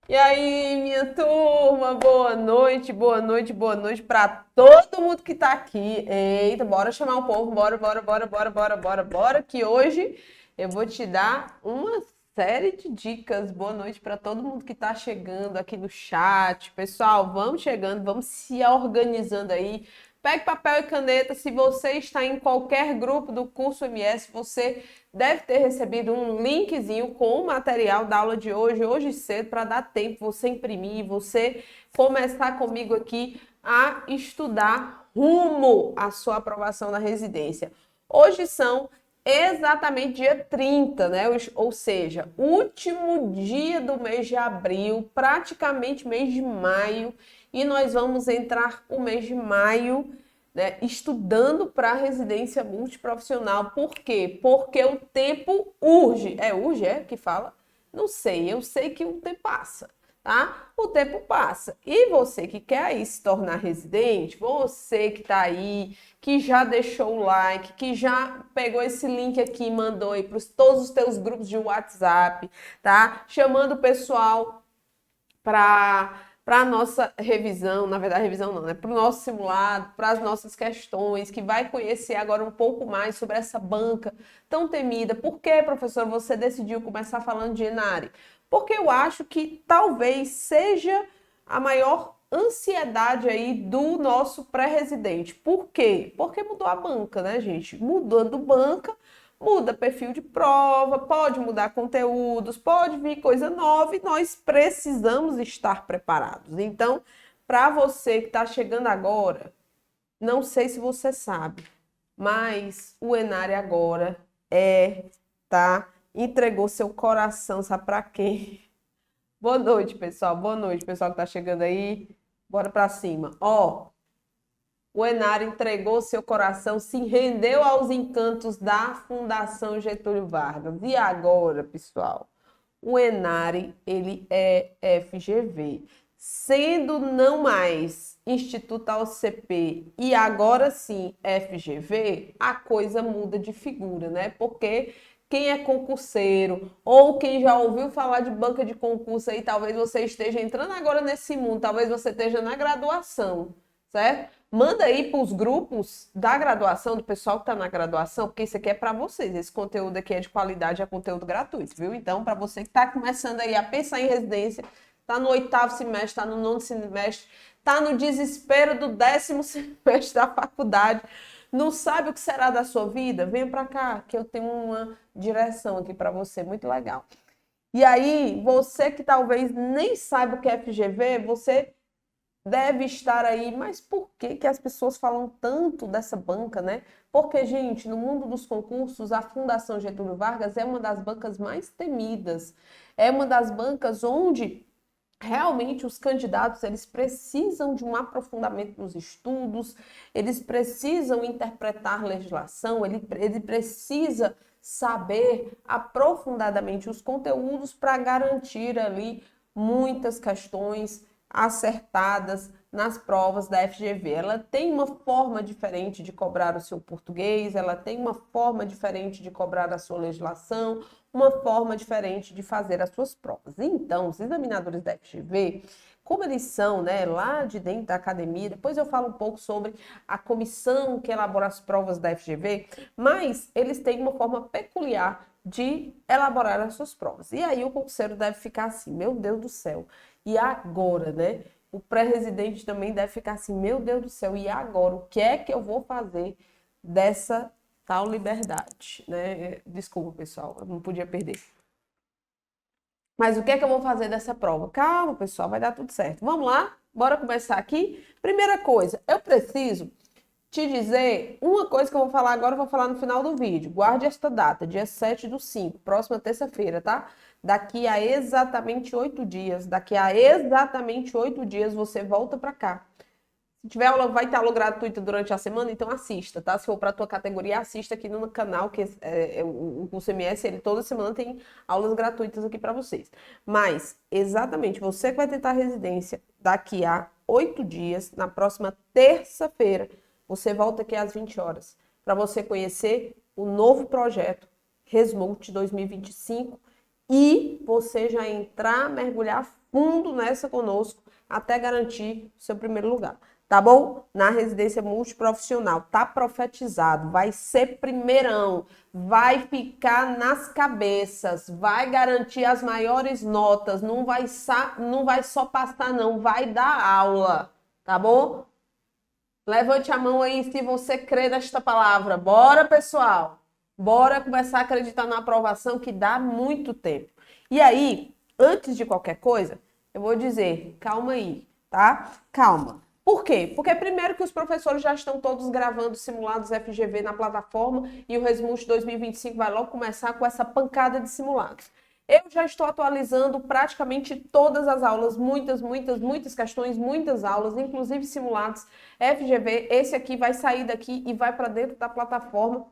E aí, minha turma, boa noite para todo mundo que tá aqui. Eita, bora chamar o povo, bora, que hoje eu vou te dar uma série de dicas. Boa noite para todo mundo que tá chegando aqui no chat. Pessoal, vamos chegando, vamos se organizando aí. Pegue papel e caneta. Se você está em qualquer grupo do curso MS, você deve ter recebido um linkzinho com o material da aula de hoje cedo, para dar tempo você imprimir, você começar comigo aqui a estudar rumo à sua aprovação na residência. Hoje são exatamente dia 30, né? Ou seja, último dia do mês de abril, praticamente mês de maio, e nós vamos entrar o mês de maio, né, estudando para a residência multiprofissional. Por quê? Porque o tempo urge. Urge, que fala? Não sei, eu sei que o tempo passa, tá? O tempo passa. E você que quer aí se tornar residente, você que tá aí, que já deixou o like, que já pegou esse link aqui e mandou aí para todos os teus grupos de WhatsApp, tá? Chamando o pessoal para a nossa revisão, na verdade revisão não, né? Para o nosso simulado, para as nossas questões, que vai conhecer agora um pouco mais sobre essa banca tão temida. Por que, professor, você decidiu começar falando de Enare? Porque eu acho que talvez seja a maior ansiedade aí do nosso pré-residente. Por quê? Porque mudou a banca, né, gente? Mudando banca, muda perfil de prova, pode mudar conteúdos, pode vir coisa nova e nós precisamos estar preparados. Então, para você que está chegando agora, não sei se você sabe, mas o Enare agora entregou seu coração, sabe para quem? Boa noite, pessoal. Boa noite, pessoal que está chegando aí. Bora para cima. O Enare entregou seu coração, se rendeu aos encantos da Fundação Getúlio Vargas. E agora, pessoal, o Enare, ele é FGV, sendo não mais Instituto AOCP e agora sim FGV, a coisa muda de figura, né? Porque quem é concurseiro ou quem já ouviu falar de banca de concurso aí, talvez você esteja entrando agora nesse mundo, talvez você esteja na graduação, certo? Manda aí para os grupos da graduação, do pessoal que está na graduação, porque isso aqui é para vocês. Esse conteúdo aqui é de qualidade, é conteúdo gratuito, viu? Então, para você que está começando aí a pensar em residência, está no 8º semestre, está no 9º semestre, está no desespero do 10º semestre da faculdade, não sabe o que será da sua vida? Venha para cá, que eu tenho uma direção aqui para você, muito legal. E aí, você que talvez nem saiba o que é FGV, você deve estar aí, mas por que as pessoas falam tanto dessa banca, né? Porque, gente, no mundo dos concursos, a Fundação Getúlio Vargas é uma das bancas mais temidas. É uma das bancas onde realmente os candidatos, eles precisam de um aprofundamento nos estudos, eles precisam interpretar legislação, ele precisa saber aprofundadamente os conteúdos para garantir ali muitas questões acertadas nas provas da FGV. Ela tem uma forma diferente de cobrar o seu português, ela tem uma forma diferente de cobrar a sua legislação, uma forma diferente de fazer as suas provas. Então, os examinadores da FGV, como eles são, né, lá de dentro da academia, depois eu falo um pouco sobre a comissão que elabora as provas da FGV, mas eles têm uma forma peculiar de elaborar as suas provas. E aí o concurseiro deve ficar assim, meu Deus do céu, e agora, né? o pré-residente também deve ficar assim, meu Deus do céu, e agora? O que é que eu vou fazer dessa tal liberdade, né? Desculpa, pessoal, eu não podia perder. Mas o que é que eu vou fazer dessa prova? Calma, pessoal, vai dar tudo certo. Vamos lá? Bora começar aqui? Primeira coisa, eu preciso te dizer uma coisa que eu vou falar agora, eu vou falar no final do vídeo. Guarde esta data, dia 7/5, próxima terça-feira, tá? Daqui a exatamente 8 dias, você volta pra cá. Se tiver aula, vai ter aula gratuita durante a semana, então assista, tá? Se for para a tua categoria, assista aqui no canal, que o curso MS, ele toda semana tem aulas gratuitas aqui para vocês. Mas, exatamente, você que vai tentar residência daqui a 8 dias, na próxima terça-feira, você volta aqui às 20 horas, para você conhecer o novo projeto Resmult 2025 e você já entrar, mergulhar fundo nessa conosco até garantir o seu primeiro lugar. Tá bom? Na residência multiprofissional, tá profetizado, vai ser primeirão, vai ficar nas cabeças, vai garantir as maiores notas, não vai só passar não, vai dar aula, tá bom? Levante a mão aí se você crê nesta palavra. Bora, pessoal! Bora começar a acreditar na aprovação que dá muito tempo. E aí, antes de qualquer coisa, eu vou dizer, calma aí, tá? Calma. Por quê? Porque primeiro que os professores já estão todos gravando simulados FGV na plataforma e o Resmult 2025 vai logo começar com essa pancada de simulados. Eu já estou atualizando praticamente todas as aulas, muitas questões, muitas aulas, inclusive simulados FGV. Esse aqui vai sair daqui e vai para dentro da plataforma,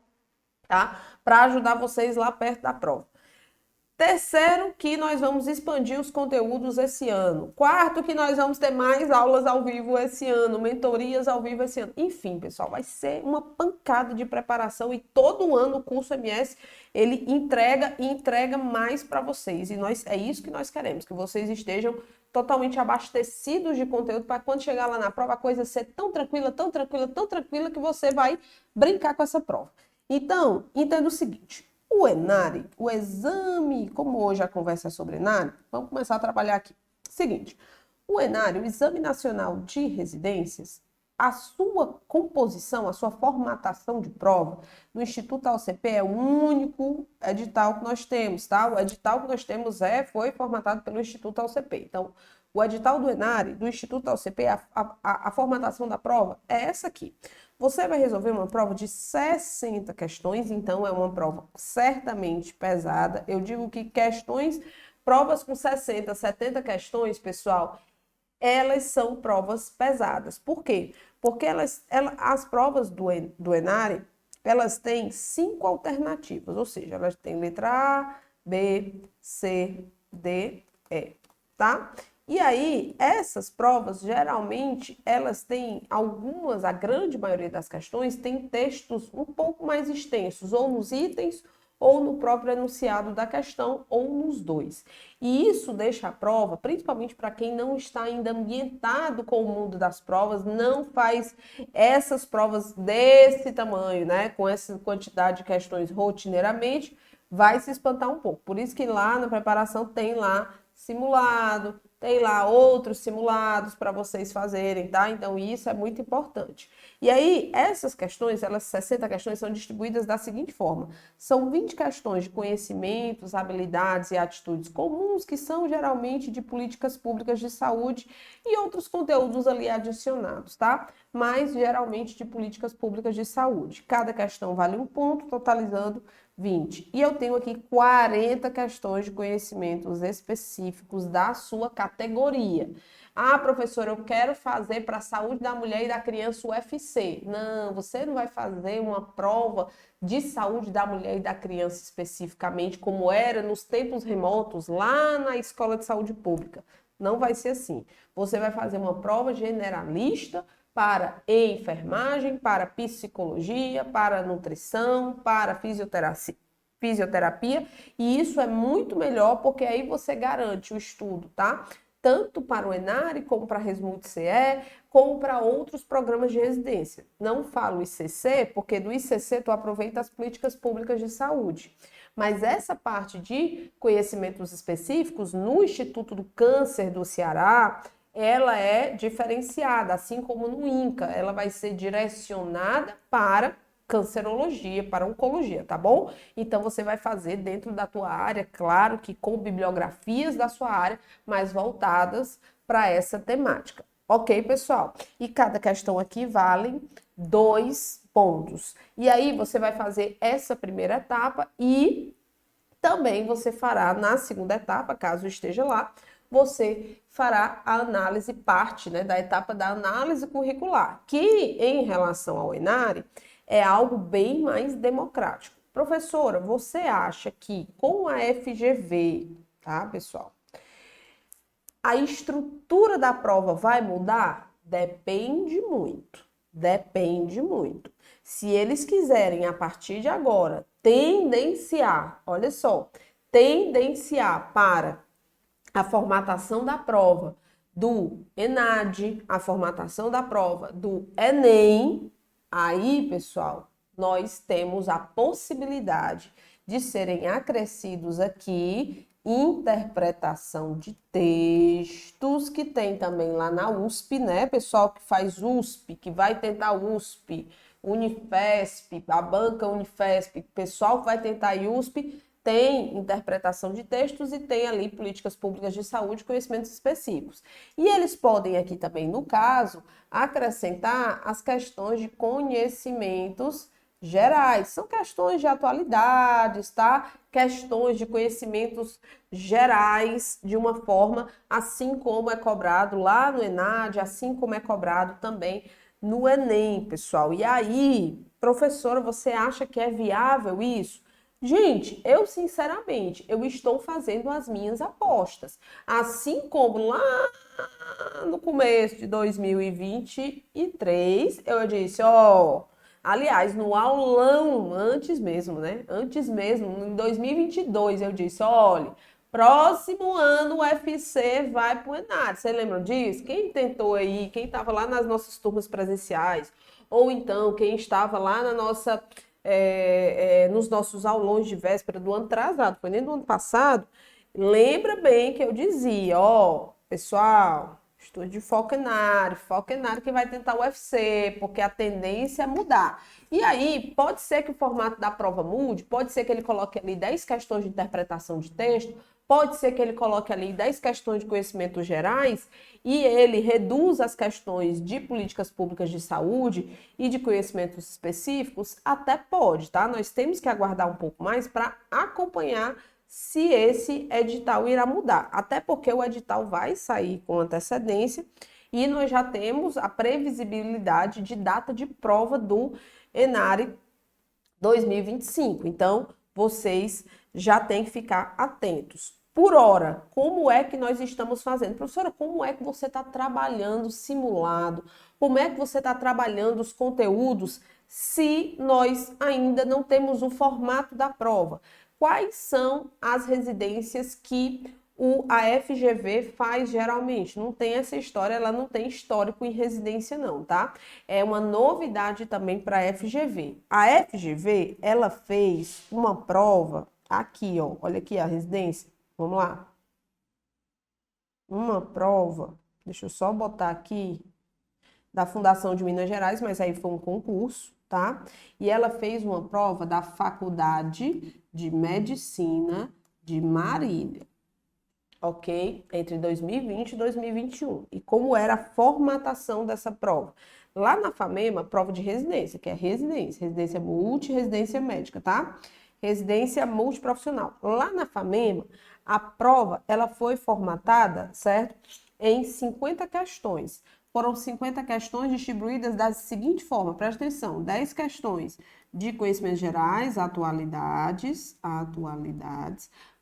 tá? Para ajudar vocês lá perto da prova. Terceiro, que nós vamos expandir os conteúdos esse ano. Quarto, que nós vamos ter mais aulas ao vivo esse ano, mentorias ao vivo esse ano. Enfim, pessoal, vai ser uma pancada de preparação e todo ano o curso MS, ele entrega mais para vocês. E é isso que nós queremos, que vocês estejam totalmente abastecidos de conteúdo para quando chegar lá na prova a coisa ser tão tranquila que você vai brincar com essa prova. Então, entenda o seguinte. O ENARE, o exame, como hoje a conversa é sobre ENARE, vamos começar a trabalhar aqui. Seguinte, o ENARE, o Exame Nacional de Residências, a sua composição, a sua formatação de prova no Instituto AOCP é o único edital que nós temos, tá? O edital que nós temos foi formatado pelo Instituto AOCP. Então, o edital do ENARE, do Instituto AOCP, a formatação da prova é essa aqui. Você vai resolver uma prova de 60 questões, então é uma prova certamente pesada. Eu digo que provas com 60, 70 questões, pessoal, elas são provas pesadas. Por quê? Porque as provas do ENARE, elas têm 5 alternativas, ou seja, elas têm letra A, B, C, D, E, tá? E aí, essas provas, geralmente, elas têm a grande maioria das questões, tem textos um pouco mais extensos, ou nos itens, ou no próprio enunciado da questão, ou nos dois. E isso deixa a prova, principalmente para quem não está ainda ambientado com o mundo das provas, não faz essas provas desse tamanho, né, com essa quantidade de questões rotineiramente, vai se espantar um pouco. Por isso que lá na preparação tem lá simulado, tem lá outros simulados para vocês fazerem, tá? Então, isso é muito importante. E aí, essas questões, 60 questões, são distribuídas da seguinte forma. São 20 questões de conhecimentos, habilidades e atitudes comuns, que são geralmente de políticas públicas de saúde e outros conteúdos ali adicionados, tá? Mas, geralmente, de políticas públicas de saúde. Cada questão vale 1 ponto, totalizando 20. E eu tenho aqui 40 questões de conhecimentos específicos da sua categoria. Ah, professora, eu quero fazer para a saúde da mulher e da criança UFC. Não, você não vai fazer uma prova de saúde da mulher e da criança especificamente, como era nos tempos remotos, lá na Escola de Saúde Pública. Não vai ser assim. Você vai fazer uma prova generalista para enfermagem, para psicologia, para nutrição, para fisioterapia, e isso é muito melhor porque aí você garante o estudo, tá? Tanto para o ENARE, como para a Resmult CE, como para outros programas de residência. Não falo ICC, porque do ICC tu aproveita as políticas públicas de saúde. Mas essa parte de conhecimentos específicos no Instituto do Câncer do Ceará, ela é diferenciada, assim como no INCA, ela vai ser direcionada para cancerologia, para oncologia, tá bom? Então você vai fazer dentro da tua área, claro que com bibliografias da sua área, mas voltadas para essa temática. Ok, pessoal? E cada questão aqui vale 2 pontos. E aí você vai fazer essa primeira etapa e também você fará na segunda etapa, caso esteja lá, você fará a análise parte, né, da etapa da análise curricular, que em relação ao ENARE é algo bem mais democrático. Professora, você acha que com a FGV, tá, pessoal, a estrutura da prova vai mudar? Depende muito. Depende muito. Se eles quiserem, a partir de agora, tendenciar, olha só, tendenciar para a formatação da prova do ENAD, a formatação da prova do ENEM, aí, pessoal, nós temos a possibilidade de serem acrescidos aqui interpretação de textos, que tem também lá na USP, né? Pessoal que faz USP, que vai tentar USP, Unifesp, a banca Unifesp, pessoal que vai tentar USP, tem interpretação de textos e tem ali políticas públicas de saúde, conhecimentos específicos. E eles podem aqui também, no caso, acrescentar as questões de conhecimentos gerais. São questões de atualidades, tá? Questões de conhecimentos gerais de uma forma, assim como é cobrado lá no ENAD, assim como é cobrado também no ENEM, pessoal. E aí, professora, você acha que é viável isso? Gente, eu sinceramente, eu estou fazendo as minhas apostas. Assim como lá no começo de 2023, eu disse, ó, aliás, no aulão, antes mesmo, né? Antes mesmo, em 2022, eu disse, olha, próximo ano o UFC vai pro ENAD. Você lembra disso? Quem tentou aí, quem estava lá nas nossas turmas presenciais, ou então quem estava lá na nossa nos nossos aulões de véspera do ano atrasado, foi nem do ano passado, lembra bem que eu dizia, ó, pessoal, estude foca na área que vai tentar o UFC, porque a tendência é mudar. E aí, pode ser que o formato da prova mude, pode ser que ele coloque ali 10 questões de interpretação de texto, pode ser que ele coloque ali 10 questões de conhecimentos gerais e ele reduza as questões de políticas públicas de saúde e de conhecimentos específicos, até pode, tá? Nós temos que aguardar um pouco mais para acompanhar se esse edital irá mudar. Até porque o edital vai sair com antecedência e nós já temos a previsibilidade de data de prova do ENARE 2025. Então, vocês já têm que ficar atentos. Por hora, como é que nós estamos fazendo? Professora, como é que você está trabalhando simulado? Como é que você está trabalhando os conteúdos se nós ainda não temos o formato da prova? Quais são as residências que a FGV faz geralmente? Não tem essa história, ela não tem histórico em residência não, tá? É uma novidade também para a FGV. A FGV, ela fez uma prova aqui, ó, olha aqui a residência, vamos lá. Uma prova, deixa eu só botar aqui, da Fundação de Minas Gerais, mas aí foi um concurso, tá? E ela fez uma prova da Faculdade de Medicina de Marília, ok? Entre 2020 e 2021. E como era a formatação dessa prova? Lá na FAMEMA, prova de residência, que é residência multi, residência médica, tá? Residência multiprofissional. Lá na FAMEMA, a prova, ela foi formatada, certo? Em 50 questões. Foram 50 questões distribuídas da seguinte forma, presta atenção, 10 questões de conhecimentos gerais, atualidades,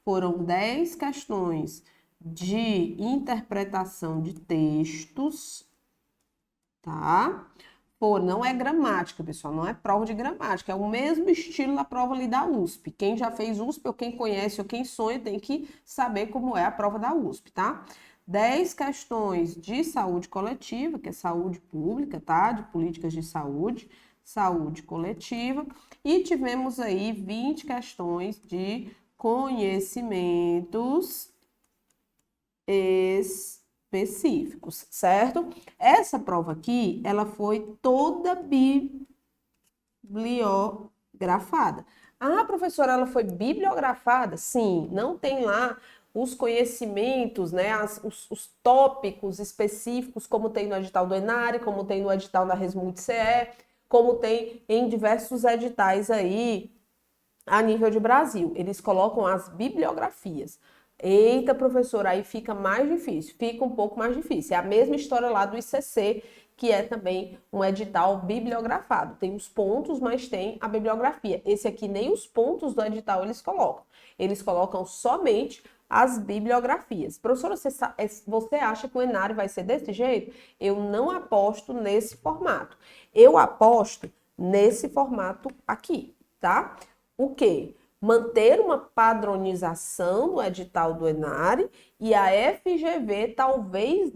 foram 10 questões de interpretação de textos, tá? Pô, não é gramática, pessoal, não é prova de gramática, é o mesmo estilo da prova ali da USP. Quem já fez USP, ou quem conhece, ou quem sonha, tem que saber como é a prova da USP, tá? 10 questões de saúde coletiva, que é saúde pública, tá? De políticas de saúde, saúde coletiva. E tivemos aí 20 questões de conhecimentos específicos, certo? Essa prova aqui, ela foi toda bibliografada. Ah, professora, ela foi bibliografada? Sim, não tem lá os conhecimentos, né, os tópicos específicos, como tem no edital do Enare, como tem no edital da Resmut-CE, como tem em diversos editais aí a nível de Brasil. Eles colocam as bibliografias. Eita, professora, aí fica mais difícil, fica um pouco mais difícil. É a mesma história lá do ICC, que é também um edital bibliografado. Tem os pontos, mas tem a bibliografia. Esse aqui nem os pontos do edital eles colocam. Eles colocam somente as bibliografias. Professora, você acha que o Enare vai ser desse jeito? Eu não aposto nesse formato. Eu aposto nesse formato aqui, tá? O quê? Manter uma padronização no edital do Enare e a FGV talvez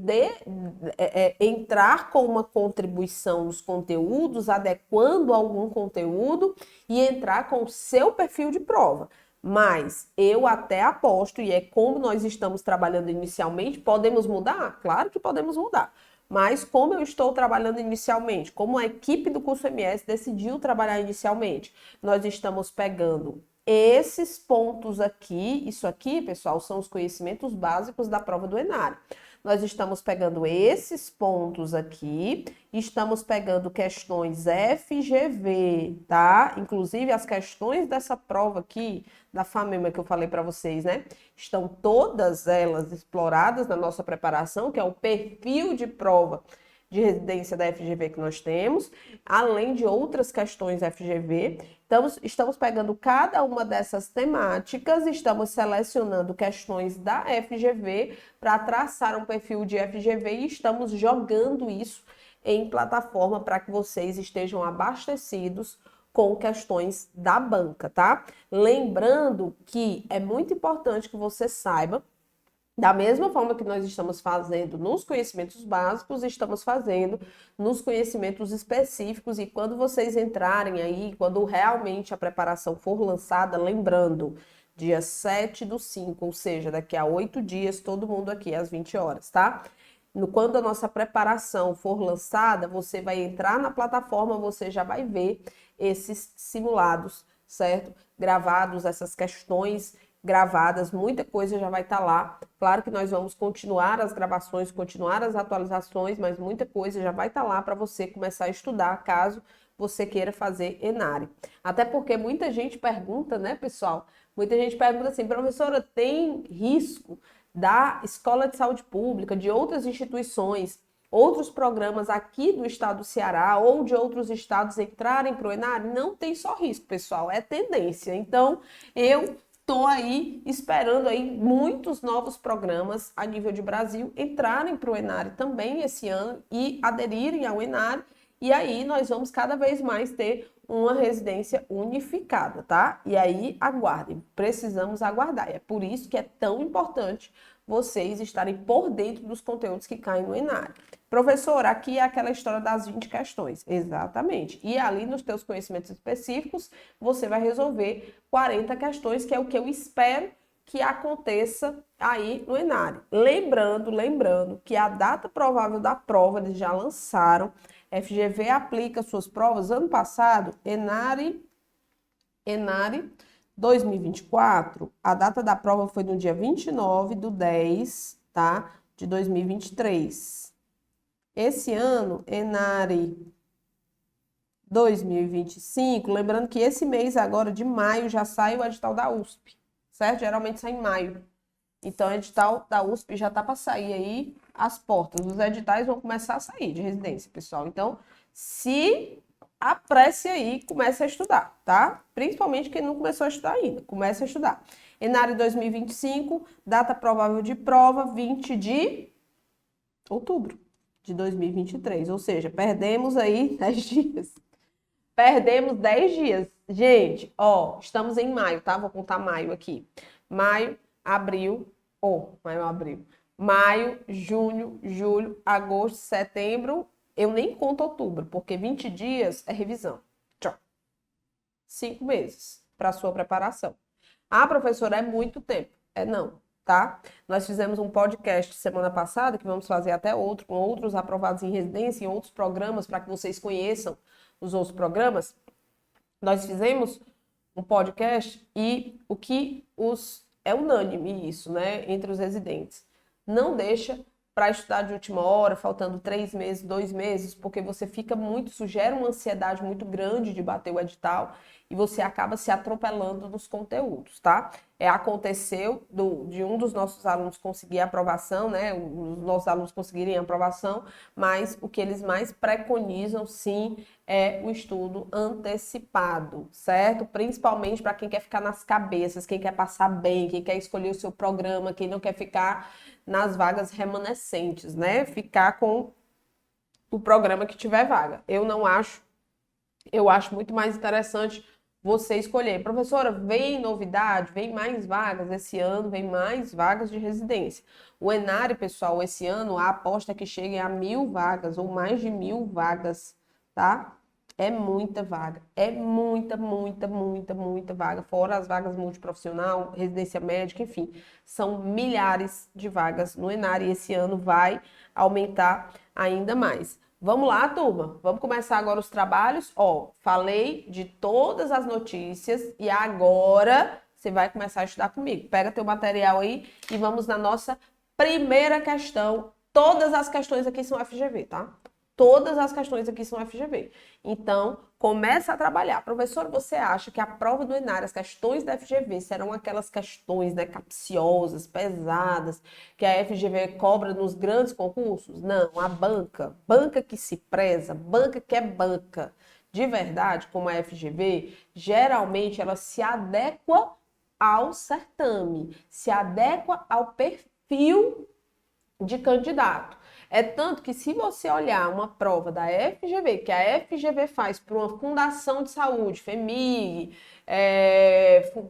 entrar com uma contribuição nos conteúdos, adequando algum conteúdo e entrar com o seu perfil de prova. Mas eu até aposto, e é como nós estamos trabalhando inicialmente, podemos mudar? Claro que podemos mudar. Mas como eu estou trabalhando inicialmente, como a equipe do curso MS decidiu trabalhar inicialmente, nós estamos pegando esses pontos aqui, isso aqui, pessoal, são os conhecimentos básicos da prova do Enare. Nós estamos pegando esses pontos aqui, estamos pegando questões FGV, tá? Inclusive as questões dessa prova aqui, da FAMEMA que eu falei para vocês, né? Estão todas elas exploradas na nossa preparação, que é o perfil de prova de residência da FGV que nós temos, além de outras questões FGV. Então, estamos pegando cada uma dessas temáticas, estamos selecionando questões da FGV para traçar um perfil de FGV e estamos jogando isso em plataforma para que vocês estejam abastecidos com questões da banca, tá? Lembrando que é muito importante que você saiba, da mesma forma que nós estamos fazendo nos conhecimentos básicos, estamos fazendo nos conhecimentos específicos. E quando vocês entrarem aí, quando realmente a preparação for lançada, lembrando, dia 7/5, ou seja, daqui a 8 dias, todo mundo aqui às 20 horas, tá? Quando a nossa preparação for lançada, você vai entrar na plataforma, você já vai ver esses simulados, certo? Gravados, essas questões gravadas, muita coisa já vai estar lá. Claro que nós vamos continuar as gravações, continuar as atualizações, mas muita coisa já vai estar lá para você começar a estudar, caso você queira fazer Enare. Até porque muita gente pergunta, né, pessoal? Muita gente pergunta assim, professora, tem risco da Escola de Saúde Pública, de outras instituições, outros programas aqui do estado do Ceará ou de outros estados entrarem para o Enare? Não tem só risco, pessoal, é tendência. Então, eu estou aí esperando aí muitos novos programas a nível de Brasil entrarem para o Enare também esse ano e aderirem ao Enare. E aí nós vamos cada vez mais ter uma residência unificada, tá? E aí aguardem, precisamos aguardar. É por isso que é tão importante vocês estarem por dentro dos conteúdos que caem no Enare. Professor, aqui é aquela história das 20 questões. Exatamente. E ali nos teus conhecimentos específicos, você vai resolver 40 questões, que é o que eu espero que aconteça aí no Enare. Lembrando que a data provável da prova, eles já lançaram, FGV aplica suas provas. Ano passado, Enare 2024, a data da prova foi no dia 29/10, tá? De 2023. Esse ano, Enare 2025, lembrando que esse mês agora de maio já sai o edital da USP, certo? Geralmente sai em maio. Então, o edital da USP já tá para sair aí as portas. Os editais vão começar a sair de residência, pessoal. Então, se apresse aí, comece a estudar, tá? Principalmente quem não começou a estudar ainda, comece a estudar. Enare 2025, data provável de prova, 20 de outubro de 2023. Ou seja, perdemos aí 10 dias. Perdemos 10 dias. Gente, ó, estamos em maio, tá? Vou contar maio aqui. Maio, abril, maio, junho, julho, agosto, setembro. Eu nem conto outubro, porque 20 dias é revisão. Tchau. 5 meses para sua preparação. Ah, professora, é muito tempo. Não. tá? Nós fizemos um podcast semana passada, que vamos fazer até outro, com outros aprovados em residência, em outros programas, para que vocês conheçam os outros programas. Nós fizemos um podcast e o que é unânime isso, né, entre os residentes. Não deixa para estudar de última hora, faltando 3 meses, 2 meses, porque você fica muito, isso gera uma ansiedade muito grande de bater o edital e você acaba se atropelando nos conteúdos, tá? Aconteceu de um dos nossos alunos conseguir a aprovação, né? Os nossos alunos conseguirem a aprovação, mas o que eles mais preconizam, sim, é o estudo antecipado, certo? Principalmente para quem quer ficar nas cabeças, quem quer passar bem, quem quer escolher o seu programa, quem não quer ficar nas vagas remanescentes, né? Ficar com o programa que tiver vaga. Eu acho muito mais interessante você escolher. Professora, vem novidade, vem mais vagas esse ano, vem mais vagas de residência. O Enare, pessoal, esse ano a aposta é que chegue a 1.000 vagas ou mais de 1.000 vagas, tá? É muita vaga, é muita vaga, fora as vagas multiprofissional, residência médica, enfim, são milhares de vagas no Enare e esse ano vai aumentar ainda mais. Vamos lá, turma, vamos começar agora os trabalhos. Ó, falei de todas as notícias e agora você vai começar a estudar comigo. Pega teu material aí e vamos na nossa primeira questão. Todas as questões aqui são FGV, tá? Todas as questões aqui são FGV. Então, começa a trabalhar. Professor, você acha que a prova do Enare, as questões da FGV, serão aquelas questões, né, capciosas, pesadas, que a FGV cobra nos grandes concursos? Não, a banca que se preza, banca que é banca, de verdade, como a FGV, geralmente ela se adequa ao certame, se adequa ao perfil de candidato. É tanto que se você olhar uma prova da FGV, que a FGV faz para uma fundação de saúde, FEMIG,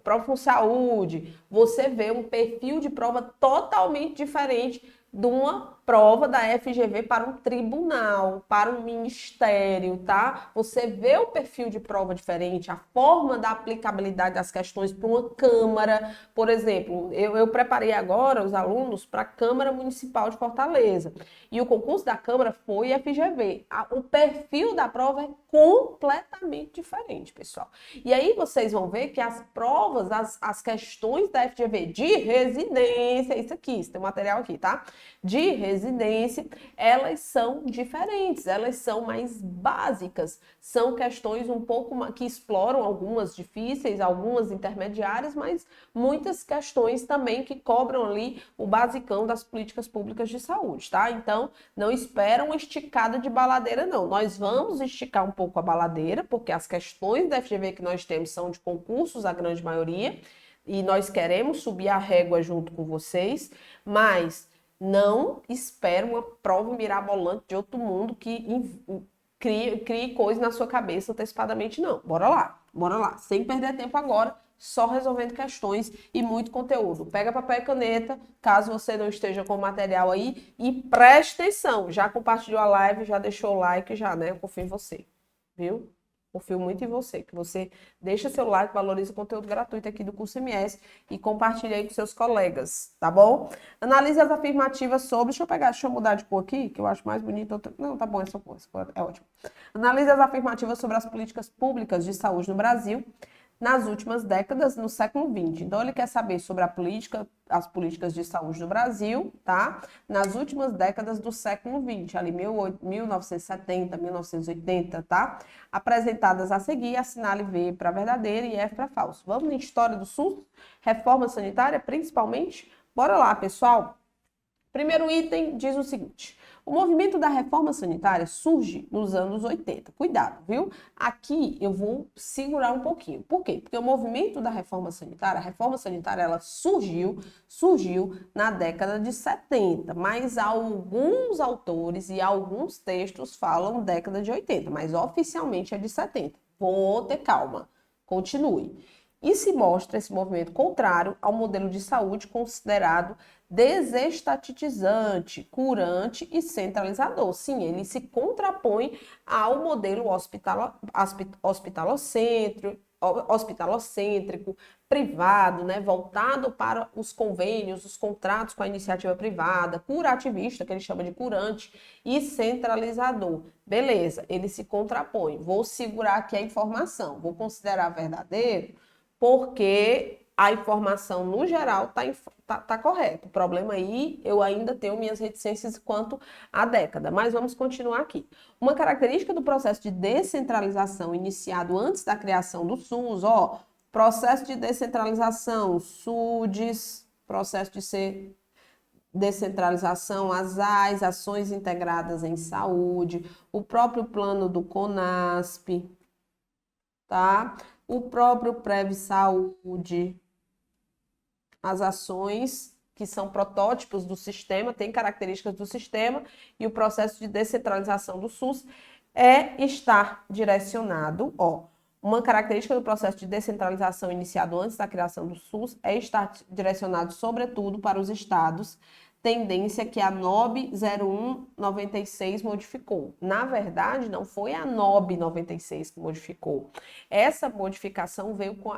Profun Saúde, você vê um perfil de prova totalmente diferente de uma prova da FGV para um tribunal, para um ministério, tá? Você vê o perfil de prova diferente, a forma da aplicabilidade das questões para uma Câmara. Por exemplo, eu preparei agora os alunos para a Câmara Municipal de Fortaleza. E o concurso da Câmara foi FGV. O perfil da prova é completamente diferente, pessoal. E aí vocês vão ver que as provas, as questões da FGV de residência, isso tem um material aqui, tá? De residência, elas são diferentes, elas são mais básicas. São questões um pouco que exploram algumas difíceis, algumas intermediárias, mas muitas questões também que cobram ali o basicão das políticas públicas de saúde, tá? Então, não espera uma esticada de baladeira, não. Nós vamos esticar um pouco a baladeira, porque as questões da FGV que nós temos são de concursos, a grande maioria, e nós queremos subir a régua junto com vocês, mas não espera uma prova mirabolante de outro mundo que crie coisa na sua cabeça antecipadamente, não. Bora lá, sem perder tempo agora, só resolvendo questões e muito conteúdo. Pega papel e caneta, caso você não esteja com o material aí, e preste atenção, já compartilhou a live, já deixou o like, já, né? Eu confio em você, viu? Confio muito em você, que você deixa seu like, valoriza o conteúdo gratuito aqui do curso MS e compartilha aí com seus colegas, tá bom? Analise as afirmativas sobre... Deixa eu mudar de cor aqui, que eu acho mais bonito. Não, tá bom, essa cor é ótimo. Analise as afirmativas sobre as políticas públicas de saúde no Brasil nas últimas décadas, no século XX. Então, ele quer saber sobre as políticas de saúde no Brasil, tá? Nas últimas décadas do século XX, ali 1970, 1980, tá? Apresentadas a seguir, assinale V para verdadeiro e F para falso. Vamos em história do SUS, reforma sanitária, principalmente? Bora lá, pessoal. Primeiro item diz o seguinte: o movimento da reforma sanitária surge nos anos 80. Cuidado, viu? Aqui eu vou segurar um pouquinho. Por quê? Porque o movimento da reforma sanitária, a reforma sanitária, ela surgiu na década de 70, mas alguns autores e alguns textos falam década de 80, mas oficialmente é de 70. Vou ter calma. Continue. E se mostra esse movimento contrário ao modelo de saúde considerado desestatizante, curante e centralizador. Sim, ele se contrapõe ao modelo hospitalocêntrico, hospitalocêntrico, privado, né, voltado para os convênios, os contratos com a iniciativa privada, curativista, que ele chama de curante, e centralizador. Beleza, ele se contrapõe. Vou segurar aqui a informação, vou considerar verdadeiro, porque a informação, no geral, tá correta. O problema aí, eu ainda tenho minhas reticências quanto à década, mas vamos continuar aqui. Uma característica do processo de descentralização iniciado antes da criação do SUS, processo de descentralização, SUDES, processo de descentralização, as AIS, Ações Integradas em Saúde, o próprio plano do CONASP, tá? O próprio PrevSaúde, as ações que são protótipos do sistema, têm características do sistema, e o processo de descentralização do SUS é estar direcionado, uma característica do processo de descentralização iniciado antes da criação do SUS é estar direcionado, sobretudo, para os estados, tendência que a NOB 0196 modificou. Na verdade, não foi a NOB 96 que modificou. Essa modificação veio com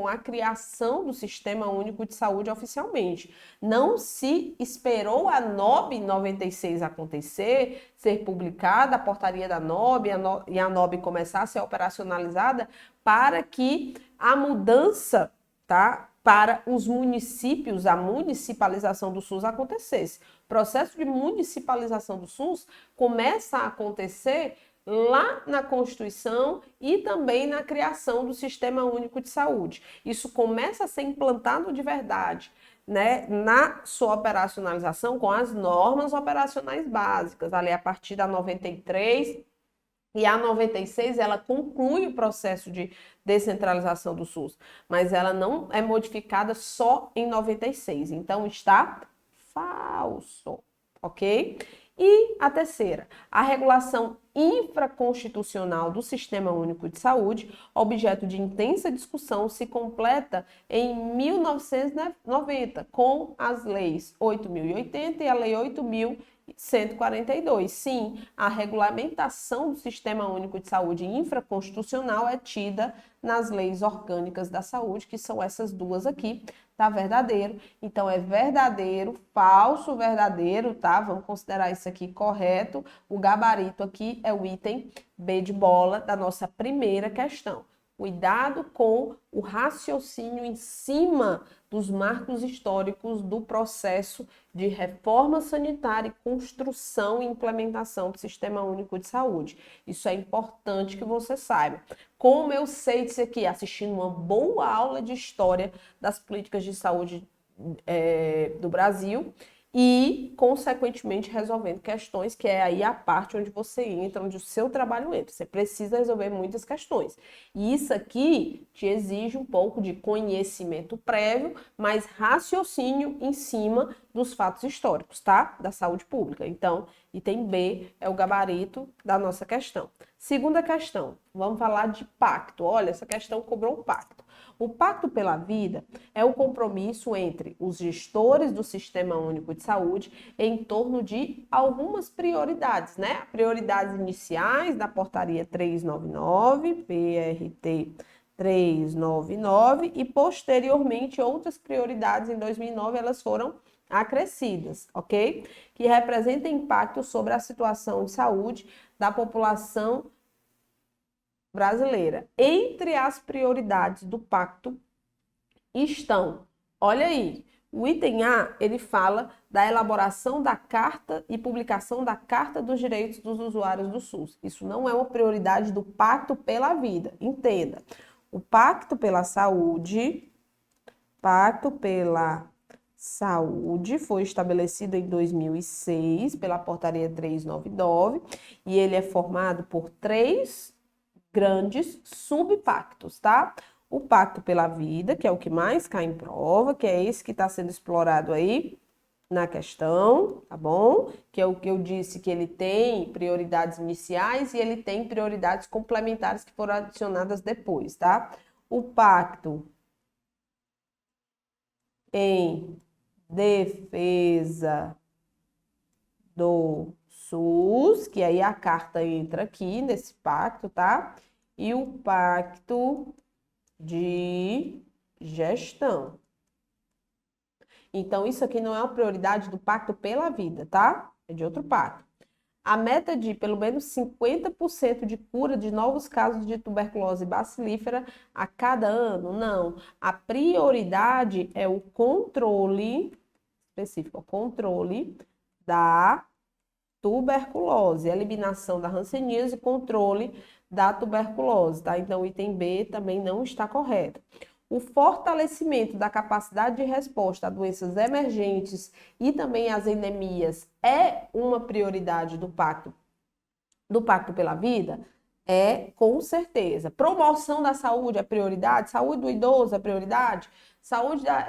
a criação do Sistema Único de Saúde oficialmente. Não se esperou a NOB 96 acontecer, ser publicada, a portaria da NOB e a NOB começar a ser operacionalizada para que a mudança, tá, para os municípios, a municipalização do SUS acontecesse. O processo de municipalização do SUS começa a acontecer lá na Constituição e também na criação do Sistema Único de Saúde. Isso começa a ser implantado de verdade, né, na sua operacionalização com as normas operacionais básicas, ali a partir da 93, e a 96, ela conclui o processo de descentralização do SUS, mas ela não é modificada só em 96, então está falso, ok? E a terceira, a regulação infraconstitucional do Sistema Único de Saúde, objeto de intensa discussão, se completa em 1990, com as leis 8.080 e a Lei 8.142. Sim, a regulamentação do Sistema Único de Saúde infraconstitucional é tida nas leis orgânicas da saúde, que são essas duas aqui, tá? Verdadeiro. Então, é verdadeiro, falso, verdadeiro, tá? Vamos considerar isso aqui correto. O gabarito aqui é o item B de bola da nossa primeira questão. Cuidado com o raciocínio em cima dos marcos históricos do processo de reforma sanitária e construção e implementação do Sistema Único de Saúde. Isso é importante que você saiba. Como eu sei disso aqui? Assistindo uma boa aula de história das políticas de saúde do Brasil e, consequentemente, resolvendo questões, que é aí a parte onde você entra, onde o seu trabalho entra. Você precisa resolver muitas questões. E isso aqui te exige um pouco de conhecimento prévio, mas raciocínio em cima dos fatos históricos, tá? Da saúde pública. Então, item B é o gabarito da nossa questão. Segunda questão, vamos falar de pacto. Olha, essa questão cobrou um pacto. O Pacto pela Vida é o compromisso entre os gestores do Sistema Único de Saúde em torno de algumas prioridades, né? Prioridades iniciais da Portaria 399, PRT 399, e posteriormente outras prioridades em 2009, elas foram acrescidas, ok? Que representam impacto sobre a situação de saúde da população brasileira. Entre as prioridades do pacto estão, olha aí, o item A, ele fala da elaboração da carta e publicação da Carta dos Direitos dos Usuários do SUS. Isso não é uma prioridade do Pacto pela Vida, entenda. O Pacto pela Saúde foi estabelecido em 2006 pela Portaria 399 e ele é formado por 3 grandes subpactos, tá? O Pacto pela Vida, que é o que mais cai em prova, que é esse que está sendo explorado aí na questão, tá bom? Que é o que eu disse, que ele tem prioridades iniciais e ele tem prioridades complementares que foram adicionadas depois, tá? O Pacto em defesa do SUS, que aí a carta entra aqui nesse pacto, tá? E o Pacto de gestão. Então, isso aqui não é uma prioridade do Pacto pela Vida, tá? É de outro pacto. A meta de pelo menos 50% de cura de novos casos de tuberculose bacilífera a cada ano? Não. A prioridade é o controle específico, o controle da tuberculose, eliminação da hanseníase e controle da tuberculose, tá? Então, o item B também não está correto. O fortalecimento da capacidade de resposta a doenças emergentes e também às endemias é uma prioridade do Pacto pela Vida? É, com certeza. Promoção da saúde é prioridade? Saúde do idoso é prioridade? Saúde da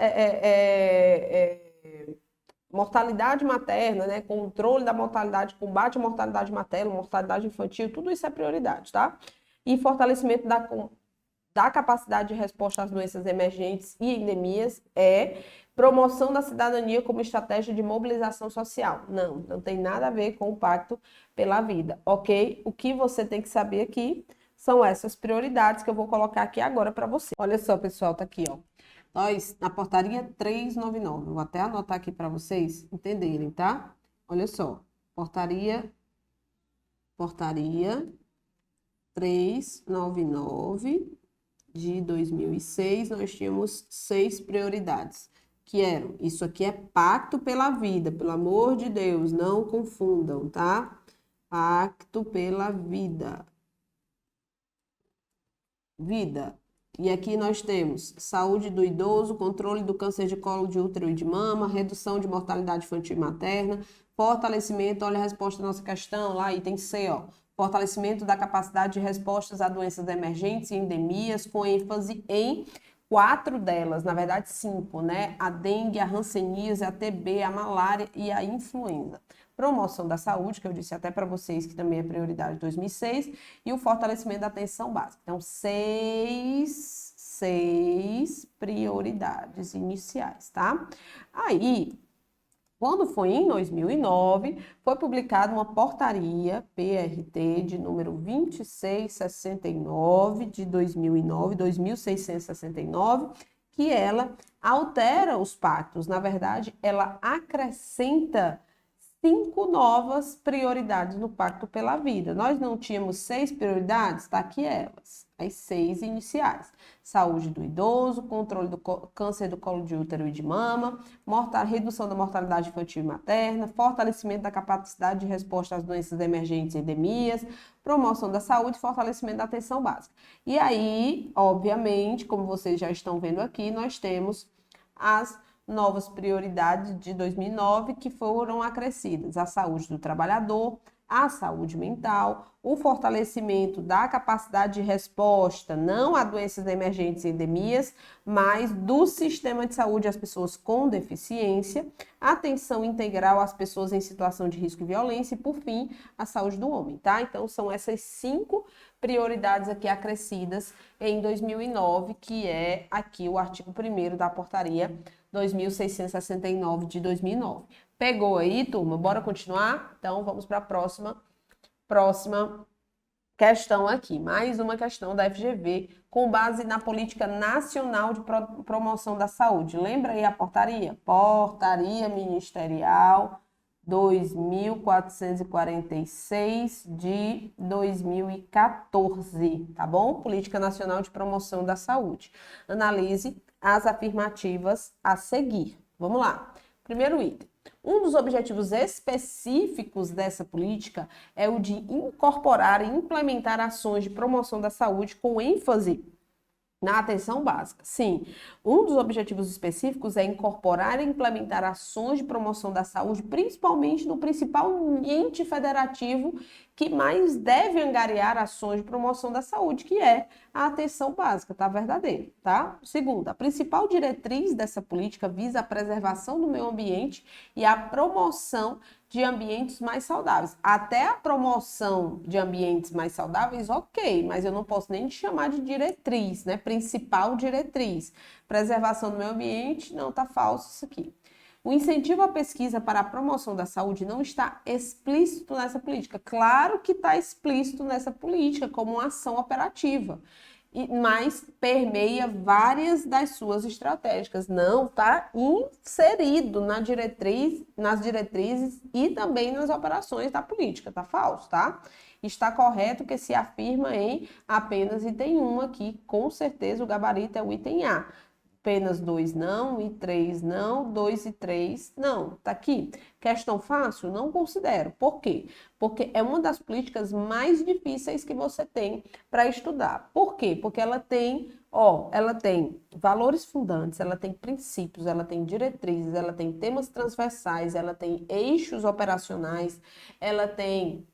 mortalidade materna, né? Controle da mortalidade, combate à mortalidade materna, mortalidade infantil, tudo isso é prioridade, tá? E fortalecimento da capacidade de resposta às doenças emergentes e endemias é promoção da cidadania como estratégia de mobilização social. Não tem nada a ver com o Pacto pela Vida, ok? O que você tem que saber aqui são essas prioridades que eu vou colocar aqui agora para você. Olha só, pessoal, tá aqui, ó. Nós, na portaria 399, vou até anotar aqui para vocês entenderem, tá? Olha só, portaria 399 de 2006, nós tínhamos 6 prioridades, que eram, isso aqui é Pacto pela Vida, pelo amor de Deus, não confundam, tá? Pacto pela Vida. E aqui nós temos saúde do idoso, controle do câncer de colo de útero e de mama, redução de mortalidade infantil e materna, fortalecimento, olha a resposta da nossa questão, lá item C, ó. Fortalecimento da capacidade de respostas a doenças emergentes e endemias, com ênfase em 4 delas, na verdade 5, né? A dengue, a hanseníase, a TB, a malária e a influenza. Promoção da saúde, que eu disse até para vocês que também é prioridade de 2006, e o fortalecimento da atenção básica. Então, 6 prioridades iniciais, tá? Aí, quando foi em 2009, foi publicada uma portaria PRT de número 2669 de 2009, 2669, que ela altera os pactos. Na verdade, ela acrescenta 5 novas prioridades no Pacto pela Vida. Nós não tínhamos 6 prioridades? Tá aqui elas, as 6 iniciais. Saúde do idoso, controle do câncer do colo de útero e de mama, redução da mortalidade infantil e materna, fortalecimento da capacidade de resposta às doenças emergentes e endemias, promoção da saúde e fortalecimento da atenção básica. E aí, obviamente, como vocês já estão vendo aqui, nós temos as novas prioridades de 2009 que foram acrescidas: a saúde do trabalhador, a saúde mental, o fortalecimento da capacidade de resposta, não a doenças emergentes e endemias, mas do sistema de saúde às pessoas com deficiência, atenção integral às pessoas em situação de risco e violência e, por fim, a saúde do homem, tá? Então, são essas 5 prioridades aqui acrescidas em 2009, que é aqui o artigo 1º da portaria 2669 de 2009. Pegou aí, turma? Bora continuar? Então, vamos para a próxima questão aqui. Mais uma questão da FGV, com base na Política Nacional de Promoção da Saúde. Lembra aí a portaria? Portaria Ministerial 2446 de 2014, tá bom? Política Nacional de Promoção da Saúde. Analise as afirmativas a seguir. Vamos lá. Primeiro item. Um dos objetivos específicos dessa política é o de incorporar e implementar ações de promoção da saúde com ênfase na atenção básica. Sim, um dos objetivos específicos é incorporar e implementar ações de promoção da saúde, principalmente no principal ente federativo que mais deve angariar ações de promoção da saúde, que é a atenção básica, tá verdadeiro, tá? Segundo, a principal diretriz dessa política visa a preservação do meio ambiente e a promoção de ambientes mais saudáveis. Até a promoção de ambientes mais saudáveis, ok, mas eu não posso nem chamar de diretriz, né? Principal diretriz. Preservação do meio ambiente, não, tá falso isso aqui. O incentivo à pesquisa para a promoção da saúde não está explícito nessa política. Claro que está explícito nessa política como uma ação operativa. mas permeia várias das suas estratégicas. Não está inserido nas diretrizes e também nas operações da política. Tá falso, tá? Está correto que se afirma em apenas item 1 aqui, com certeza o gabarito é o item A. Apenas 2 não, e 3 não, 2 e 3 não. Tá aqui. Questão fácil? Não considero. Por quê? Porque é uma das políticas mais difíceis que você tem para estudar. Por quê? Porque ela tem valores fundantes, ela tem princípios, ela tem diretrizes, ela tem temas transversais, ela tem eixos operacionais, ela tem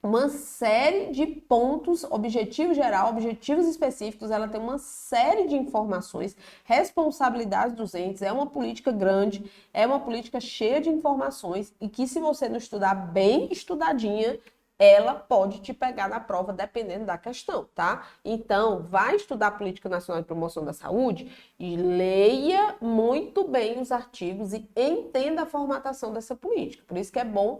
uma série de pontos, objetivo geral, objetivos específicos, ela tem uma série de informações, responsabilidades dos entes, é uma política grande, é uma política cheia de informações e que se você não estudar bem estudadinha, ela pode te pegar na prova dependendo da questão, tá? Então, vai estudar a Política Nacional de Promoção da Saúde e leia muito bem os artigos e entenda a formatação dessa política. Por isso que é bom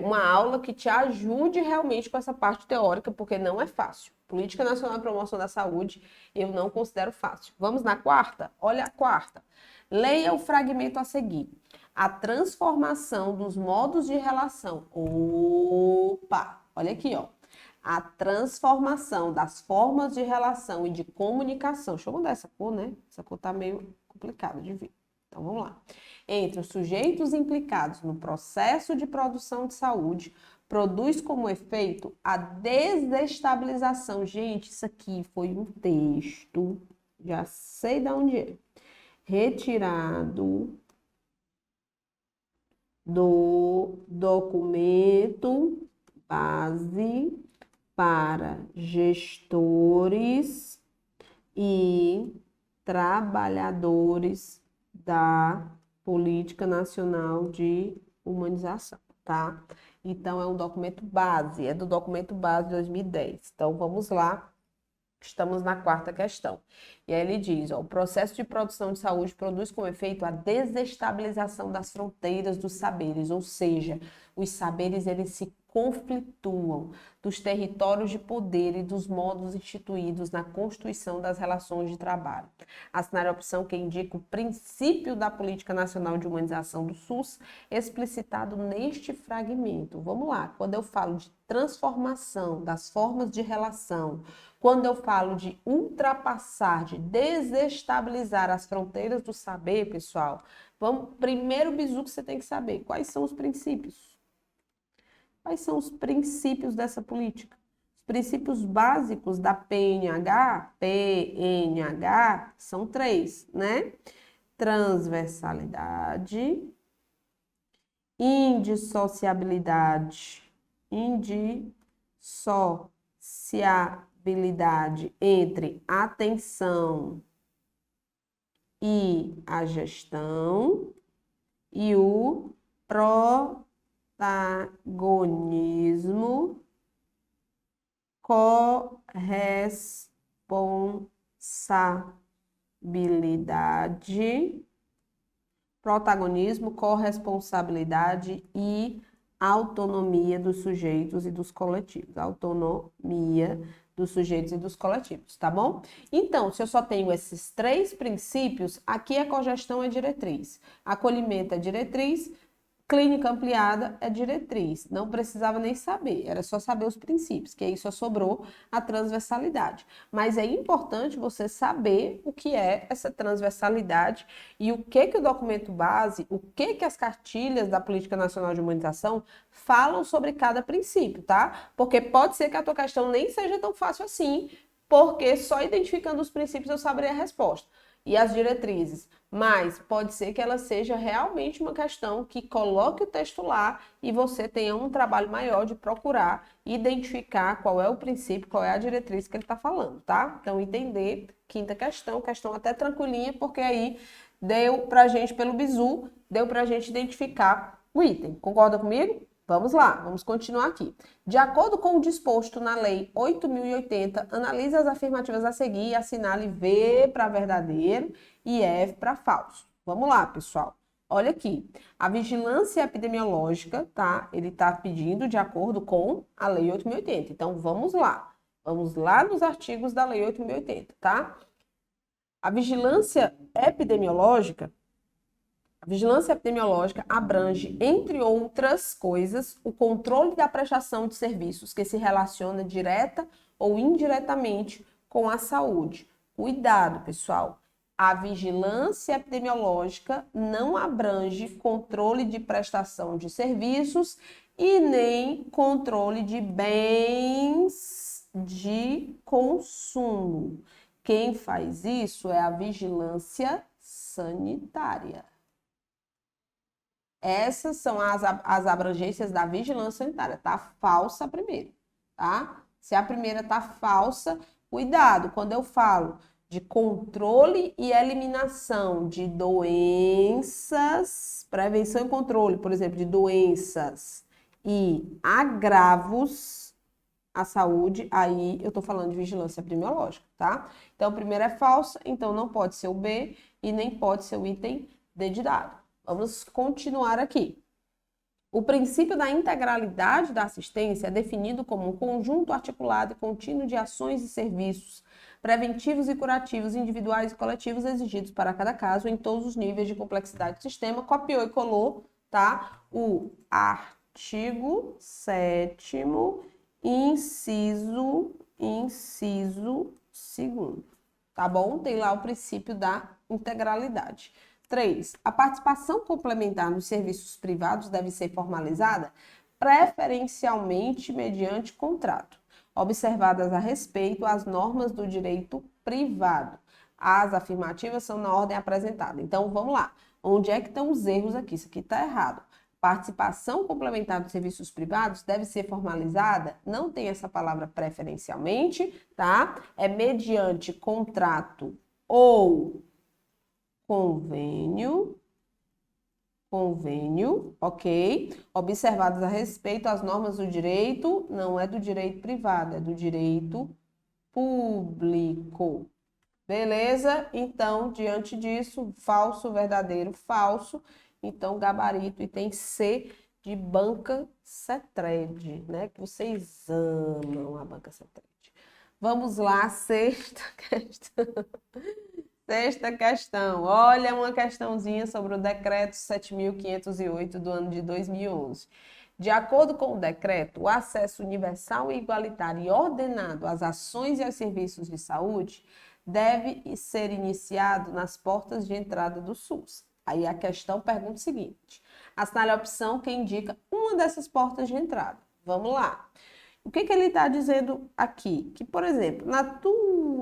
uma aula que te ajude realmente com essa parte teórica, porque não é fácil. Política Nacional de Promoção da Saúde, eu não considero fácil. Vamos na quarta? Olha a quarta. Leia o fragmento a seguir. A transformação dos modos de relação. Opa! Olha aqui, ó. A transformação das formas de relação e de comunicação. Deixa eu mudar essa cor, né? Essa cor tá meio complicada de ver. Então, vamos lá. Entre os sujeitos implicados no processo de produção de saúde, produz como efeito a desestabilização. Gente, isso aqui foi um texto, já sei de onde é. Retirado do documento base para gestores e trabalhadores da Política Nacional de Humanização, tá? Então, é um documento base, é do documento base de 2010. Então, vamos lá. Estamos na quarta questão. E aí ele diz, ó, o processo de produção de saúde produz como efeito a desestabilização das fronteiras dos saberes, ou seja, os saberes eles se conflituam dos territórios de poder e dos modos instituídos na constituição das relações de trabalho. Assinar a opção que indica o princípio da Política Nacional de Humanização do SUS, explicitado neste fragmento. Vamos lá, quando eu falo de transformação das formas de relação, quando eu falo de ultrapassar, de desestabilizar as fronteiras do saber, pessoal, primeiro bizu que você tem que saber, quais são os princípios? Quais são os princípios dessa política? Os princípios básicos da PNH são 3, né? Transversalidade, indissociabilidade entre atenção e a gestão e o protagonismo corresponsabilidade e autonomia dos sujeitos e dos coletivos. Autonomia dos sujeitos e dos coletivos, tá bom? Então, se eu só tenho esses 3 princípios, aqui a cogestão é diretriz, acolhimento é diretriz, clínica ampliada é diretriz. Não precisava nem saber, era só saber os princípios, que aí só sobrou a transversalidade. Mas é importante você saber o que é essa transversalidade e o que o documento base, o que as cartilhas da Política Nacional de Humanização falam sobre cada princípio, tá? Porque pode ser que a tua questão nem seja tão fácil assim, porque só identificando os princípios eu saberia a resposta. E as diretrizes, mas pode ser que ela seja realmente uma questão que coloque o texto lá e você tenha um trabalho maior de procurar identificar qual é o princípio, qual é a diretriz que ele está falando, tá? Então, entender, quinta questão até tranquilinha, porque aí deu pra gente, pelo bizu, deu pra gente identificar o item. Concorda comigo? Vamos lá, vamos continuar aqui. De acordo com o disposto na Lei 8.080, analise as afirmativas a seguir e assinale V para verdadeiro e F para falso. Vamos lá, pessoal. Olha aqui, a vigilância epidemiológica, tá? Ele está pedindo de acordo com a Lei 8.080. Então, vamos lá. Vamos lá nos artigos da Lei 8.080, tá? A vigilância epidemiológica abrange, entre outras coisas, o controle da prestação de serviços que se relaciona direta ou indiretamente com a saúde. Cuidado, pessoal. A vigilância epidemiológica não abrange controle de prestação de serviços e nem controle de bens de consumo. Quem faz isso é a vigilância sanitária. Essas são as abrangências da vigilância sanitária. Tá falsa a primeira, tá? Se a primeira tá falsa, cuidado, quando eu falo de controle e eliminação de doenças, prevenção e controle, por exemplo, de doenças e agravos à saúde, aí eu tô falando de vigilância epidemiológica, tá? Então, a primeira é falsa, então não pode ser o B e nem pode ser o item D de dado. Vamos continuar aqui. O princípio da integralidade da assistência é definido como um conjunto articulado e contínuo de ações e serviços preventivos e curativos individuais e coletivos exigidos para cada caso em todos os níveis de complexidade do sistema. Copiou e colou, tá? O artigo 7º, inciso 2º, tá bom? Tem lá o princípio da integralidade. 3. A participação complementar nos serviços privados deve ser formalizada preferencialmente mediante contrato, observadas a respeito às normas do direito privado. As afirmativas são na ordem apresentada. Então, vamos lá. Onde é que estão os erros aqui? Isso aqui está errado. Participação complementar dos serviços privados deve ser formalizada, não tem essa palavra preferencialmente, tá? É mediante contrato ou convênio, ok? Observadas a respeito às normas do direito, não é do direito privado, é do direito público. Beleza? Então, diante disso, falso, verdadeiro, falso. Então, gabarito, item C de banca Cetred, né? Que vocês amam a banca Cetred. Vamos lá, sexta questão. Sexta questão, olha uma questãozinha sobre o decreto 7.508 do ano de 2011. De acordo com o decreto, o acesso universal e igualitário e ordenado às ações e aos serviços de saúde deve ser iniciado nas portas de entrada do SUS. Aí a questão pergunta o seguinte: assinale a opção que indica uma dessas portas de entrada. Vamos lá. O que ele está dizendo aqui? Que, por exemplo,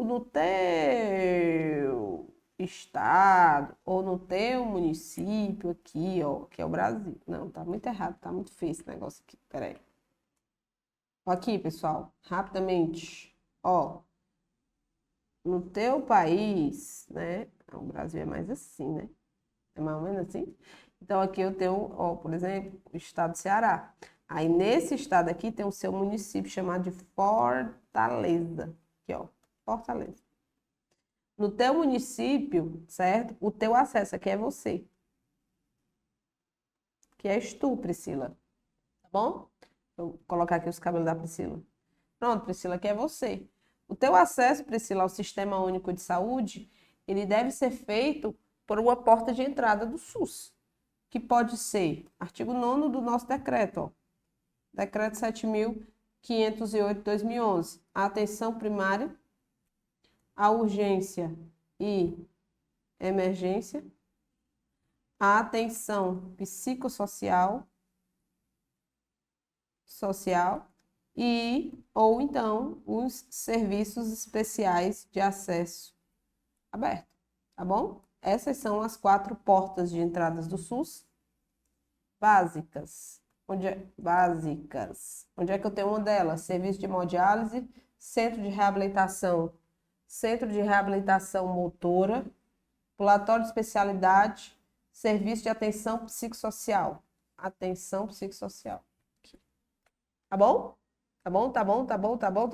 no teu estado ou no teu município aqui, ó, que é o Brasil. Não, tá muito errado, tá muito feio esse negócio aqui. Peraí. Aqui, pessoal, rapidamente. Ó, no teu país, né? O Brasil é mais assim, né? É mais ou menos assim. Então, aqui eu tenho, ó, por exemplo, o estado do Ceará. Aí, nesse estado aqui, tem o seu município chamado de Fortaleza. Aqui, ó, Fortaleza. No teu município, certo? O teu acesso aqui é você. Que és tu, Priscila. Tá bom? Vou colocar aqui os cabelos da Priscila. Pronto, Priscila, aqui é você. O teu acesso, Priscila, ao Sistema Único de Saúde, ele deve ser feito por uma porta de entrada do SUS, que pode ser artigo 9º do nosso decreto, ó. Decreto 7.508 de 2011. A atenção primária, a urgência e emergência, a atenção psicossocial, ou então os serviços especiais de acesso aberto, tá bom? Essas são as 4 portas de entradas do SUS básicas. Onde é que eu tenho uma delas? Serviço de hemodiálise, centro de reabilitação motora, ambulatório de especialidade, serviço de atenção psicossocial. Tá bom? Tá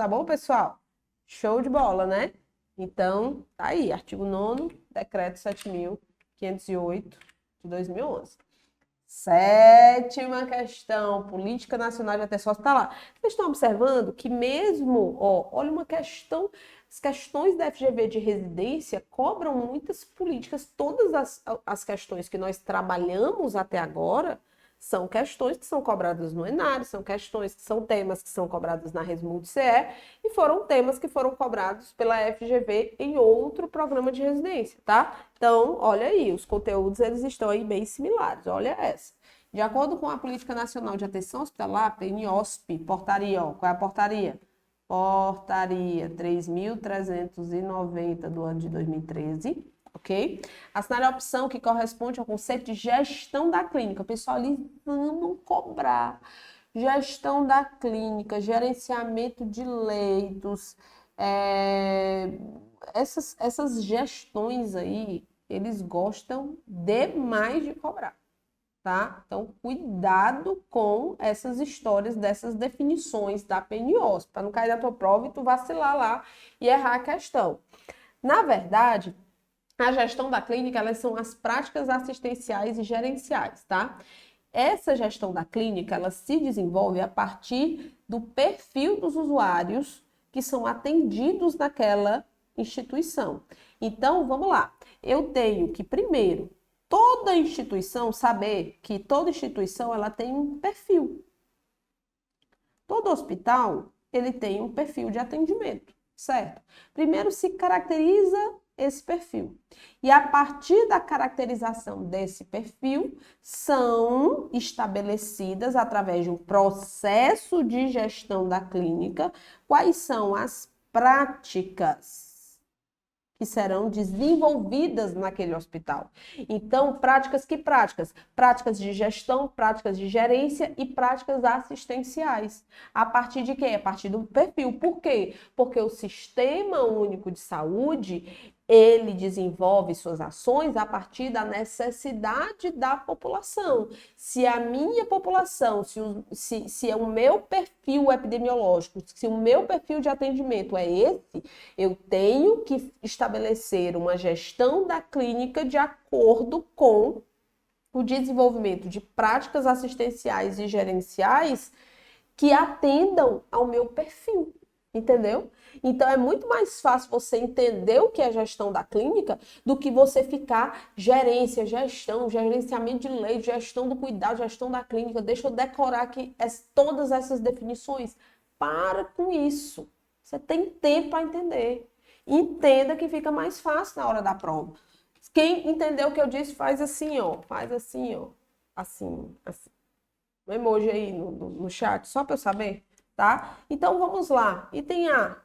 bom, pessoal? Show de bola, né? Então, tá aí, artigo 9º, decreto 7.508 de 2011. Sétima questão, Política Nacional de Atenção Hospitalar. Tá lá. Vocês estão observando que mesmo, ó, olha uma questão, as questões da FGV de residência cobram muitas políticas, todas as questões que nós trabalhamos até agora são questões que são cobradas no Enário, são questões que são temas que são cobrados na Resmulti-CE e foram temas que foram cobrados pela FGV em outro programa de residência, tá? Então, olha aí, os conteúdos eles estão aí bem similares, olha essa. De acordo com a Política Nacional de Atenção Hospitalar, PNOSP, portaria, ó, qual é a portaria? Portaria 3.390 do ano de 2013. Ok? Assinale a opção que corresponde ao conceito de gestão da clínica. Pessoal, eles vão cobrar gestão da clínica, gerenciamento de leitos, essas gestões aí, eles gostam demais de cobrar, tá? Então, cuidado com essas histórias, dessas definições da PNOS, para não cair na tua prova e tu vacilar lá e errar a questão. Na verdade, a gestão da clínica, elas são as práticas assistenciais e gerenciais, tá? Essa gestão da clínica, ela se desenvolve a partir do perfil dos usuários que são atendidos naquela instituição. Então, vamos lá. Eu tenho que, primeiro, toda instituição, saber que toda instituição, ela tem um perfil. Todo hospital, ele tem um perfil de atendimento, certo? Primeiro, se caracteriza esse perfil. E a partir da caracterização desse perfil, são estabelecidas, através de um processo de gestão da clínica, quais são as práticas que serão desenvolvidas naquele hospital. Então, práticas que práticas? Práticas de gestão, práticas de gerência e práticas assistenciais. A partir de quê? A partir do perfil. Por quê? Porque o Sistema Único de Saúde, ele desenvolve suas ações a partir da necessidade da população. Se a minha população, se é o meu perfil epidemiológico, se o meu perfil de atendimento é esse, eu tenho que estabelecer uma gestão da clínica de acordo com o desenvolvimento de práticas assistenciais e gerenciais que atendam ao meu perfil. Entendeu? Então, é muito mais fácil você entender o que é gestão da clínica do que você ficar gerência, gestão, gerenciamento de leite, gestão do cuidado, gestão da clínica. Deixa eu decorar aqui todas essas definições. Para com isso. Você tem tempo para entender. Entenda que fica mais fácil na hora da prova. Quem entendeu o que eu disse, faz assim, ó. Faz assim, ó. Assim, assim. Um emoji aí no chat, só para eu saber. Tá? Então, vamos lá. Item A.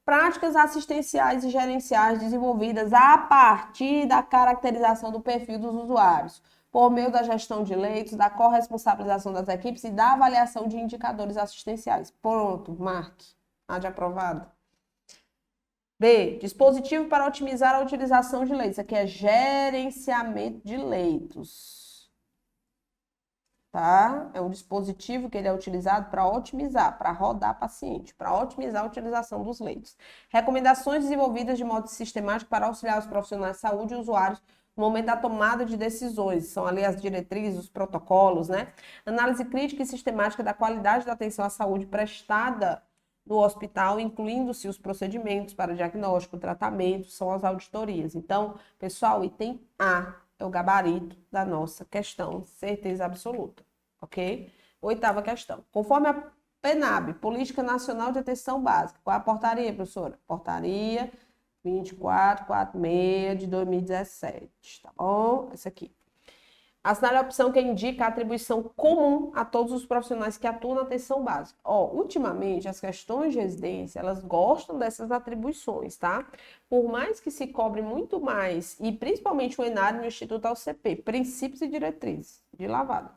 Práticas assistenciais e gerenciais desenvolvidas a partir da caracterização do perfil dos usuários, por meio da gestão de leitos, da corresponsabilização das equipes e da avaliação de indicadores assistenciais. Pronto, marque. A de aprovado. B. Dispositivo para otimizar a utilização de leitos. Aqui é gerenciamento de leitos. Tá? É um dispositivo que ele é utilizado para otimizar, para rodar paciente, para otimizar a utilização dos leitos. Recomendações desenvolvidas de modo sistemático para auxiliar os profissionais de saúde e usuários no momento da tomada de decisões. São ali as diretrizes, os protocolos, né? Análise crítica e sistemática da qualidade da atenção à saúde prestada no hospital, incluindo-se os procedimentos para diagnóstico, tratamento, são as auditorias. Então, pessoal, item A é o gabarito da nossa questão, certeza absoluta, ok? Oitava questão. Conforme a PNAB, Política Nacional de Atenção Básica, qual é a portaria, professora? Portaria 2446 de 2017, tá bom? Essa aqui. Assinale a opção que indica a atribuição comum a todos os profissionais que atuam na atenção básica. Ó, ultimamente, as questões de residência, elas gostam dessas atribuições, tá? Por mais que se cobre muito mais, e principalmente o Enário no Instituto AUCP, princípios e diretrizes de lavada.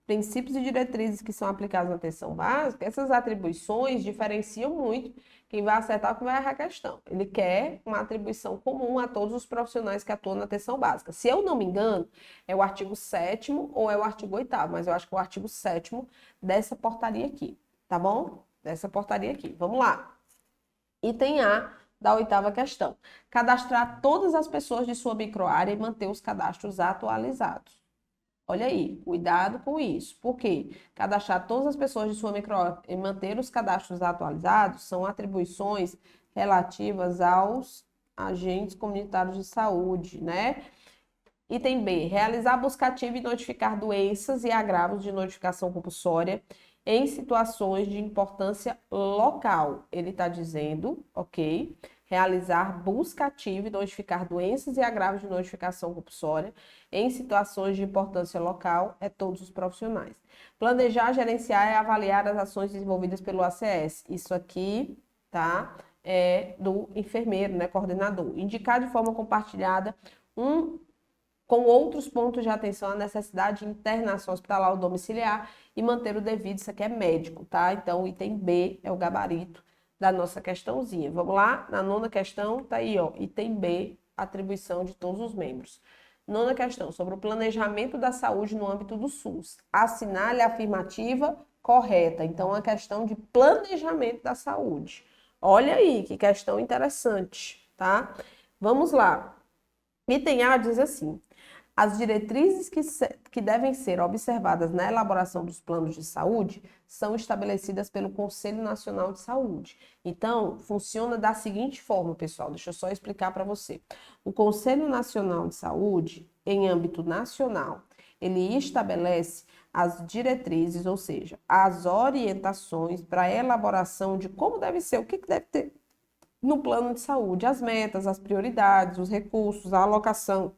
Princípios e diretrizes que são aplicados na atenção básica, essas atribuições diferenciam muito quem vai acertar ou quem vai errar a questão. Ele quer uma atribuição comum a todos os profissionais que atuam na atenção básica. Se eu não me engano, é o artigo 7º ou é o artigo 8º, mas eu acho que é o artigo 7º dessa portaria aqui, tá bom? Dessa portaria aqui. Vamos lá. Item A da oitava questão. Cadastrar todas as pessoas de sua microárea e manter os cadastros atualizados. Olha aí, cuidado com isso. Por quê? Cadastrar todas as pessoas de sua microordem e manter os cadastros atualizados são atribuições relativas aos agentes comunitários de saúde, né? Item B, realizar busca ativa e notificar doenças e agravos de notificação compulsória em situações de importância local. Ele está dizendo, ok? Realizar busca ativa e notificar doenças e agravos de notificação compulsória em situações de importância local é todos os profissionais. Planejar, gerenciar e avaliar as ações desenvolvidas pelo ACS. Isso aqui, tá? É do enfermeiro, né? Coordenador. Indicar de forma compartilhada com outros pontos de atenção à necessidade de internação hospitalar ou domiciliar e manter o devido, isso aqui é médico, tá? Então, o item B é o gabarito da nossa questãozinha. Vamos lá? Na nona questão, tá aí, ó, item B, atribuição de todos os membros. Nona questão, sobre o planejamento da saúde no âmbito do SUS. Assinale a afirmativa correta. Então, a questão de planejamento da saúde. Olha aí, que questão interessante, tá? Vamos lá. Item A diz assim: as diretrizes que devem ser observadas na elaboração dos planos de saúde são estabelecidas pelo Conselho Nacional de Saúde. Então, funciona da seguinte forma, pessoal, deixa eu só explicar para você. O Conselho Nacional de Saúde, em âmbito nacional, ele estabelece as diretrizes, ou seja, as orientações para a elaboração de como deve ser, o que deve ter no plano de saúde, as metas, as prioridades, os recursos, a alocação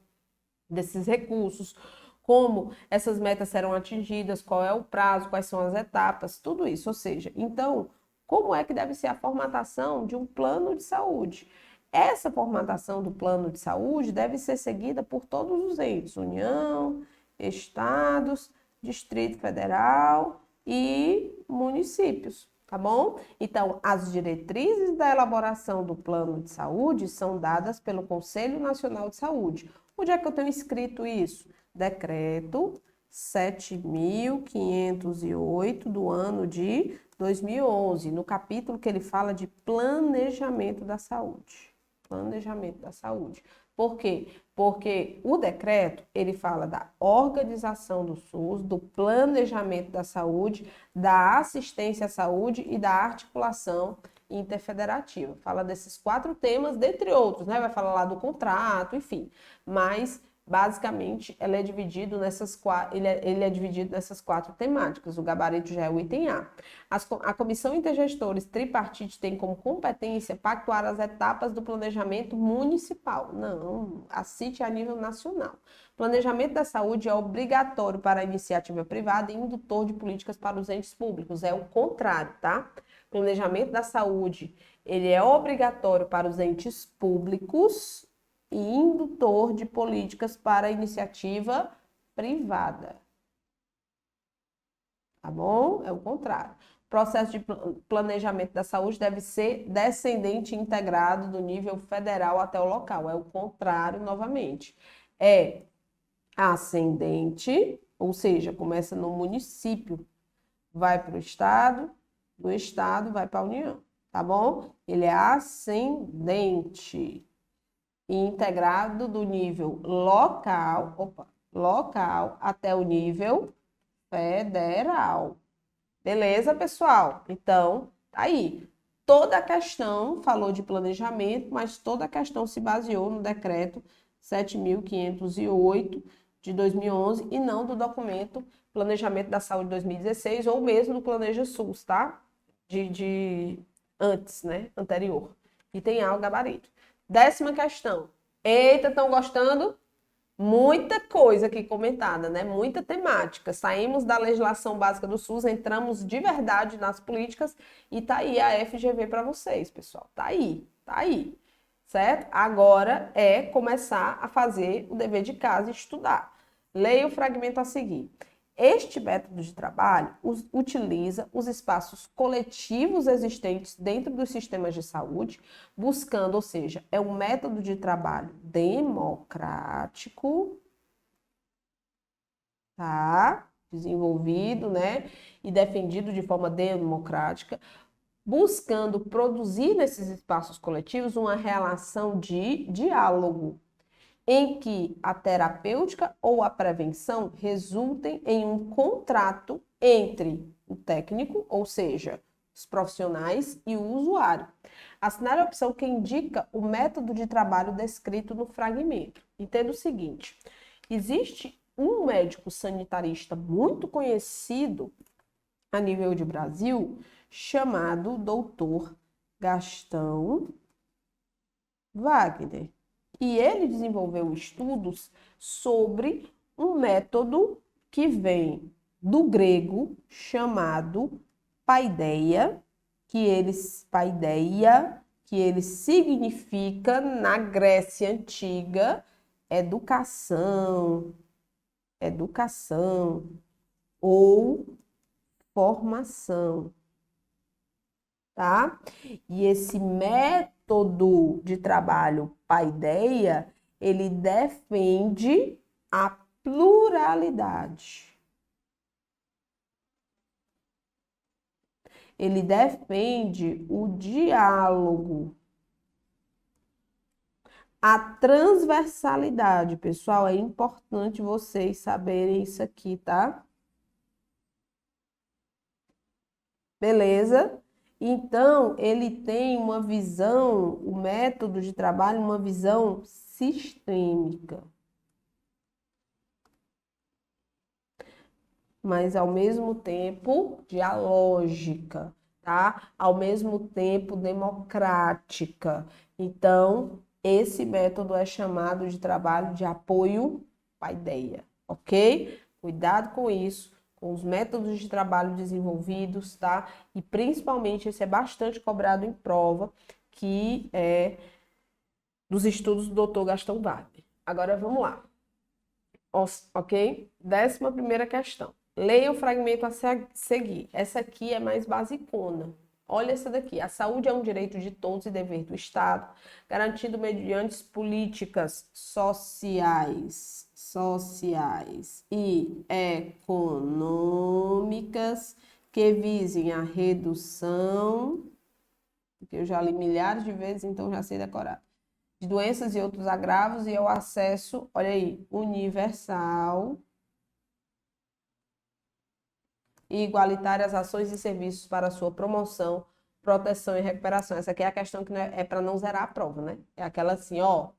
desses recursos, como essas metas serão atingidas, qual é o prazo, quais são as etapas, tudo isso. Ou seja, então, como é que deve ser a formatação de um plano de saúde? Essa formatação do plano de saúde deve ser seguida por todos os entes, União, estados, Distrito Federal e municípios, tá bom? Então, as diretrizes da elaboração do plano de saúde são dadas pelo Conselho Nacional de Saúde. Onde é que eu tenho escrito isso? Decreto 7.508 do ano de 2011, no capítulo que ele fala de planejamento da saúde. Planejamento da saúde. Por quê? Porque o decreto, ele fala da organização do SUS, do planejamento da saúde, da assistência à saúde e da articulação interfederativa. Fala desses 4 temas, dentre outros, né? Vai falar lá do contrato, enfim. Mas, basicamente, ele é dividido nessas 4 temáticas. O gabarito já é o item A. A Comissão Intergestores Tripartite tem como competência pactuar as etapas do planejamento municipal. Não, a CIT é a nível nacional. Planejamento da saúde é obrigatório para a iniciativa privada e indutor de políticas para os entes públicos. É o contrário, tá? Planejamento da saúde, ele é obrigatório para os entes públicos e indutor de políticas para a iniciativa privada. Tá bom? É o contrário. O processo de planejamento da saúde deve ser descendente e integrado do nível federal até o local. É o contrário, novamente. É ascendente, ou seja, começa no município, vai para o estado, do estado vai para a União, tá bom? Ele é ascendente e integrado do nível local até o nível federal. Beleza, pessoal? Então, tá aí. Toda a questão falou de planejamento, mas toda a questão se baseou no decreto 7.508 de 2011 e não do documento Planejamento da Saúde 2016 ou mesmo do Planeja SUS, tá? De antes, né? Anterior. Item A, o gabarito. 10ª questão. Eita, estão gostando? Muita coisa aqui comentada, né? Muita temática. Saímos da legislação básica do SUS, entramos de verdade nas políticas e tá aí a FGV para vocês, pessoal. Tá aí, certo? Agora é começar a fazer o dever de casa e estudar. Leia o fragmento a seguir. Este método de trabalho utiliza os espaços coletivos existentes dentro dos sistemas de saúde, buscando, ou seja, é um método de trabalho democrático, tá? Desenvolvido, né? E defendido de forma democrática, buscando produzir nesses espaços coletivos uma relação de diálogo em que a terapêutica ou a prevenção resultem em um contrato entre o técnico, ou seja, os profissionais, e o usuário. Assinale a opção que indica o método de trabalho descrito no fragmento. Entenda o seguinte: existe um médico sanitarista muito conhecido a nível de Brasil, chamado Dr. Gastão Wagner. E ele desenvolveu estudos sobre um método que vem do grego chamado paideia, que ele significa na Grécia Antiga educação ou formação, tá? E esse método de trabalho paideia, ele defende a pluralidade. Ele defende o diálogo, a transversalidade. Pessoal, é importante vocês saberem isso aqui, tá? Beleza? Então, ele tem uma visão, o método de trabalho, uma visão sistêmica. Mas, ao mesmo tempo, dialógica, tá? Ao mesmo tempo, democrática. Então, esse método é chamado de trabalho de apoio paideia, ok? Cuidado com isso, com os métodos de trabalho desenvolvidos, tá? E principalmente, esse é bastante cobrado em prova, que é dos estudos do Dr. Gastão Wagner. Agora, vamos lá. Ok? 11ª questão. Leia o fragmento a seguir. Essa aqui é mais basicona. Olha essa daqui. A saúde é um direito de todos e dever do Estado, garantido mediante políticas sociais e econômicas que visem a redução, que eu já li milhares de vezes, então já sei decorar, de doenças e outros agravos e ao acesso, olha aí, universal e igualitária às ações e serviços para sua promoção, proteção e recuperação. Essa aqui é a questão que é para não zerar a prova, né? É aquela assim, ó,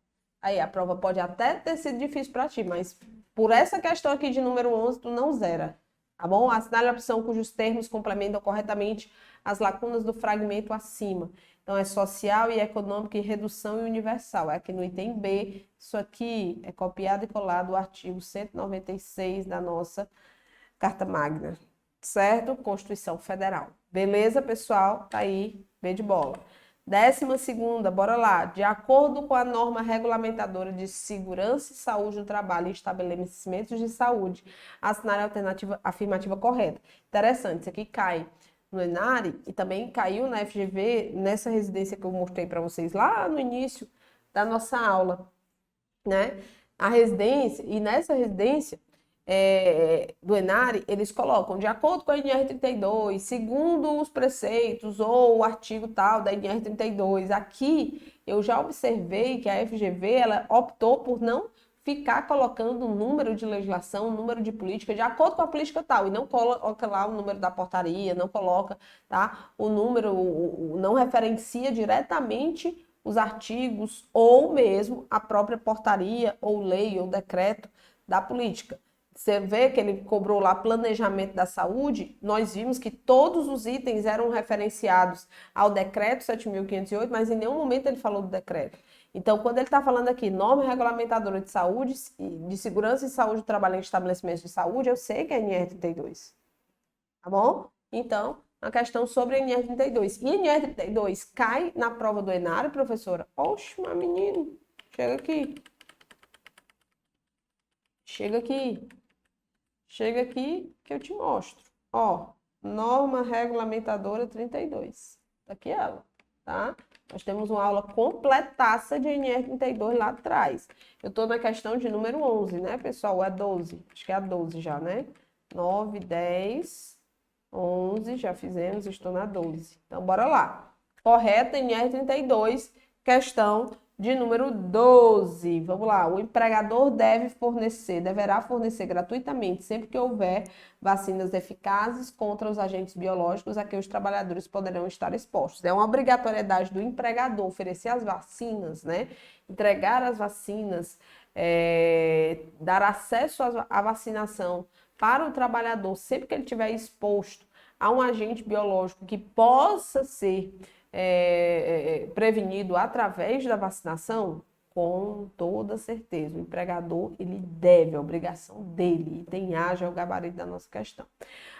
aí a prova pode até ter sido difícil para ti, mas por essa questão aqui de número 11, tu não zera, tá bom? Assinale a opção cujos termos complementam corretamente as lacunas do fragmento acima. Então, é social e econômico e redução e universal. É aqui no item B. Isso aqui é copiado e colado do artigo 196 da nossa Carta Magna, certo? Constituição Federal. Beleza, pessoal? Tá aí, B de bola. 12ª, bora lá. De acordo com a norma regulamentadora de segurança e saúde no trabalho e estabelecimentos de saúde, assinar a alternativa afirmativa correta. Interessante, isso aqui cai no ENARE e também caiu na FGV, nessa residência que eu mostrei para vocês lá no início da nossa aula, né? A residência, e nessa residência do ENARE, eles colocam, de acordo com a NR 32, segundo os preceitos ou o artigo tal da NR 32. Aqui, eu já observei que a FGV, ela optou por não ficar colocando o número de legislação, o número de política, de acordo com a política tal, e não coloca lá o número da portaria, não coloca, tá, o número, não referencia diretamente os artigos ou mesmo a própria portaria ou lei ou decreto da política. Você vê que ele cobrou lá planejamento da saúde, nós vimos que todos os itens eram referenciados ao decreto 7.508, mas em nenhum momento ele falou do decreto. Então, quando ele está falando aqui, norma regulamentadora de saúde, de segurança e saúde do trabalho em estabelecimentos de saúde, eu sei que é NR 32. Tá bom? Então, a questão sobre a NR 32. E a NR 32 cai na prova do ENARE, professora? Oxe, mas menino, chega aqui. Chega aqui. Chega aqui que eu te mostro. Ó, norma regulamentadora 32. Tá aqui ela, tá? Nós temos uma aula completaça de NR 32 lá atrás. Eu tô na questão de número 11, né, pessoal? É 12. Acho que é a 12 já, né? 9, 10, 11, já fizemos, estou na 12. Então, bora lá. Correta, NR 32, questão de número 12. Vamos lá. O empregador deverá fornecer gratuitamente, sempre que houver vacinas eficazes contra os agentes biológicos a que os trabalhadores poderão estar expostos. É uma obrigatoriedade do empregador oferecer as vacinas, né? Entregar as vacinas, dar acesso à vacinação para o trabalhador sempre que ele estiver exposto a um agente biológico que possa ser prevenido através da vacinação, com toda certeza. O empregador, ele deve, é obrigação dele, e tem haja o gabarito da nossa questão.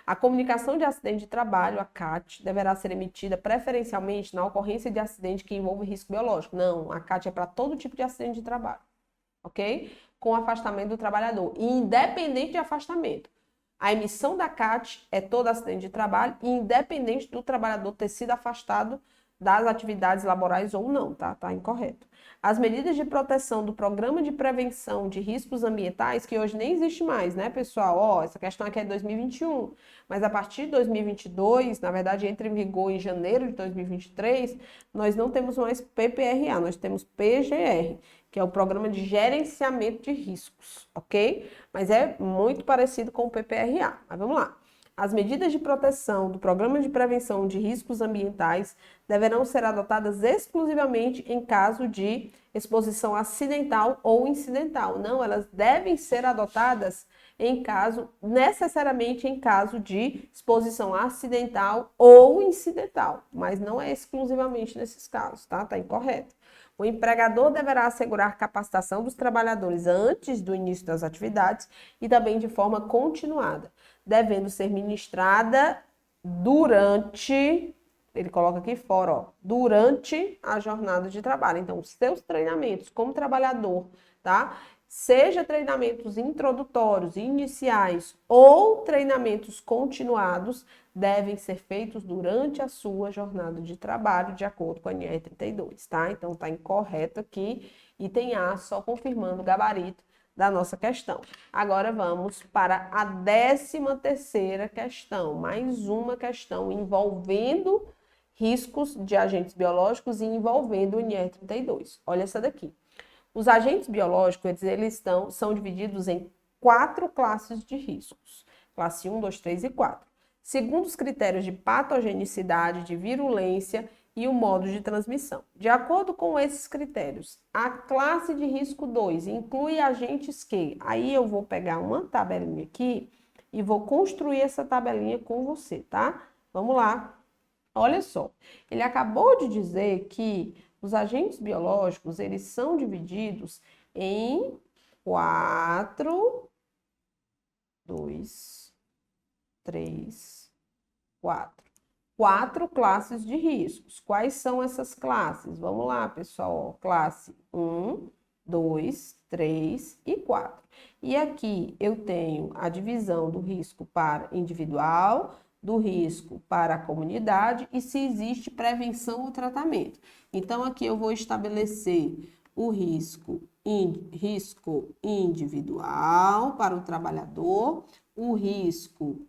A comunicação de acidente de trabalho, a CAT, deverá ser emitida preferencialmente na ocorrência de acidente que envolve risco biológico. Não, a CAT é para todo tipo de acidente de trabalho, ok? Com afastamento do trabalhador, independente de afastamento. A emissão da CAT é todo acidente de trabalho, independente do trabalhador ter sido afastado das atividades laborais ou não, tá? Tá incorreto. As medidas de proteção do Programa de Prevenção de Riscos Ambientais, que hoje nem existe mais, né, pessoal? Ó, essa questão aqui é de 2021, mas a partir de 2022, na verdade, entra em vigor em janeiro de 2023, nós não temos mais PPRA, nós temos PGR, que é o Programa de Gerenciamento de Riscos, ok? Mas é muito parecido com o PPRA. Mas vamos lá. As medidas de proteção do Programa de Prevenção de Riscos Ambientais deverão ser adotadas exclusivamente em caso de exposição acidental ou incidental. Não, elas devem ser adotadas necessariamente em caso de exposição acidental ou incidental, mas não é exclusivamente nesses casos, tá? Tá incorreto. O empregador deverá assegurar capacitação dos trabalhadores antes do início das atividades e também de forma continuada, devendo ser ministrada durante, ele coloca aqui fora, ó, durante a jornada de trabalho. Então, os seus treinamentos como trabalhador, tá? Seja treinamentos introdutórios, iniciais ou treinamentos continuados, devem ser feitos durante a sua jornada de trabalho, de acordo com a NR 32, tá? Então, tá incorreto aqui, item A, só confirmando o gabarito da nossa questão. Agora vamos para a 13ª questão, mais uma questão envolvendo riscos de agentes biológicos e envolvendo o NR 32. Olha essa daqui. Os agentes biológicos, eles são divididos em 4 classes de riscos. Classe 1, 2, 3 e 4. Segundo os critérios de patogenicidade, de virulência e o modo de transmissão. De acordo com esses critérios, a classe de risco 2 inclui agentes que... Aí eu vou pegar uma tabelinha aqui e vou construir essa tabelinha com você, tá? Vamos lá. Olha só, ele acabou de dizer que os agentes biológicos, eles são divididos em 4, 2, 3, 4. 4 classes de riscos. Quais são essas classes? Vamos lá, pessoal. Classe 1, 2, 3 e 4. E aqui eu tenho a divisão do risco para individual, do risco para a comunidade e se existe prevenção ou tratamento. Então, aqui eu vou estabelecer o risco individual para o trabalhador, o risco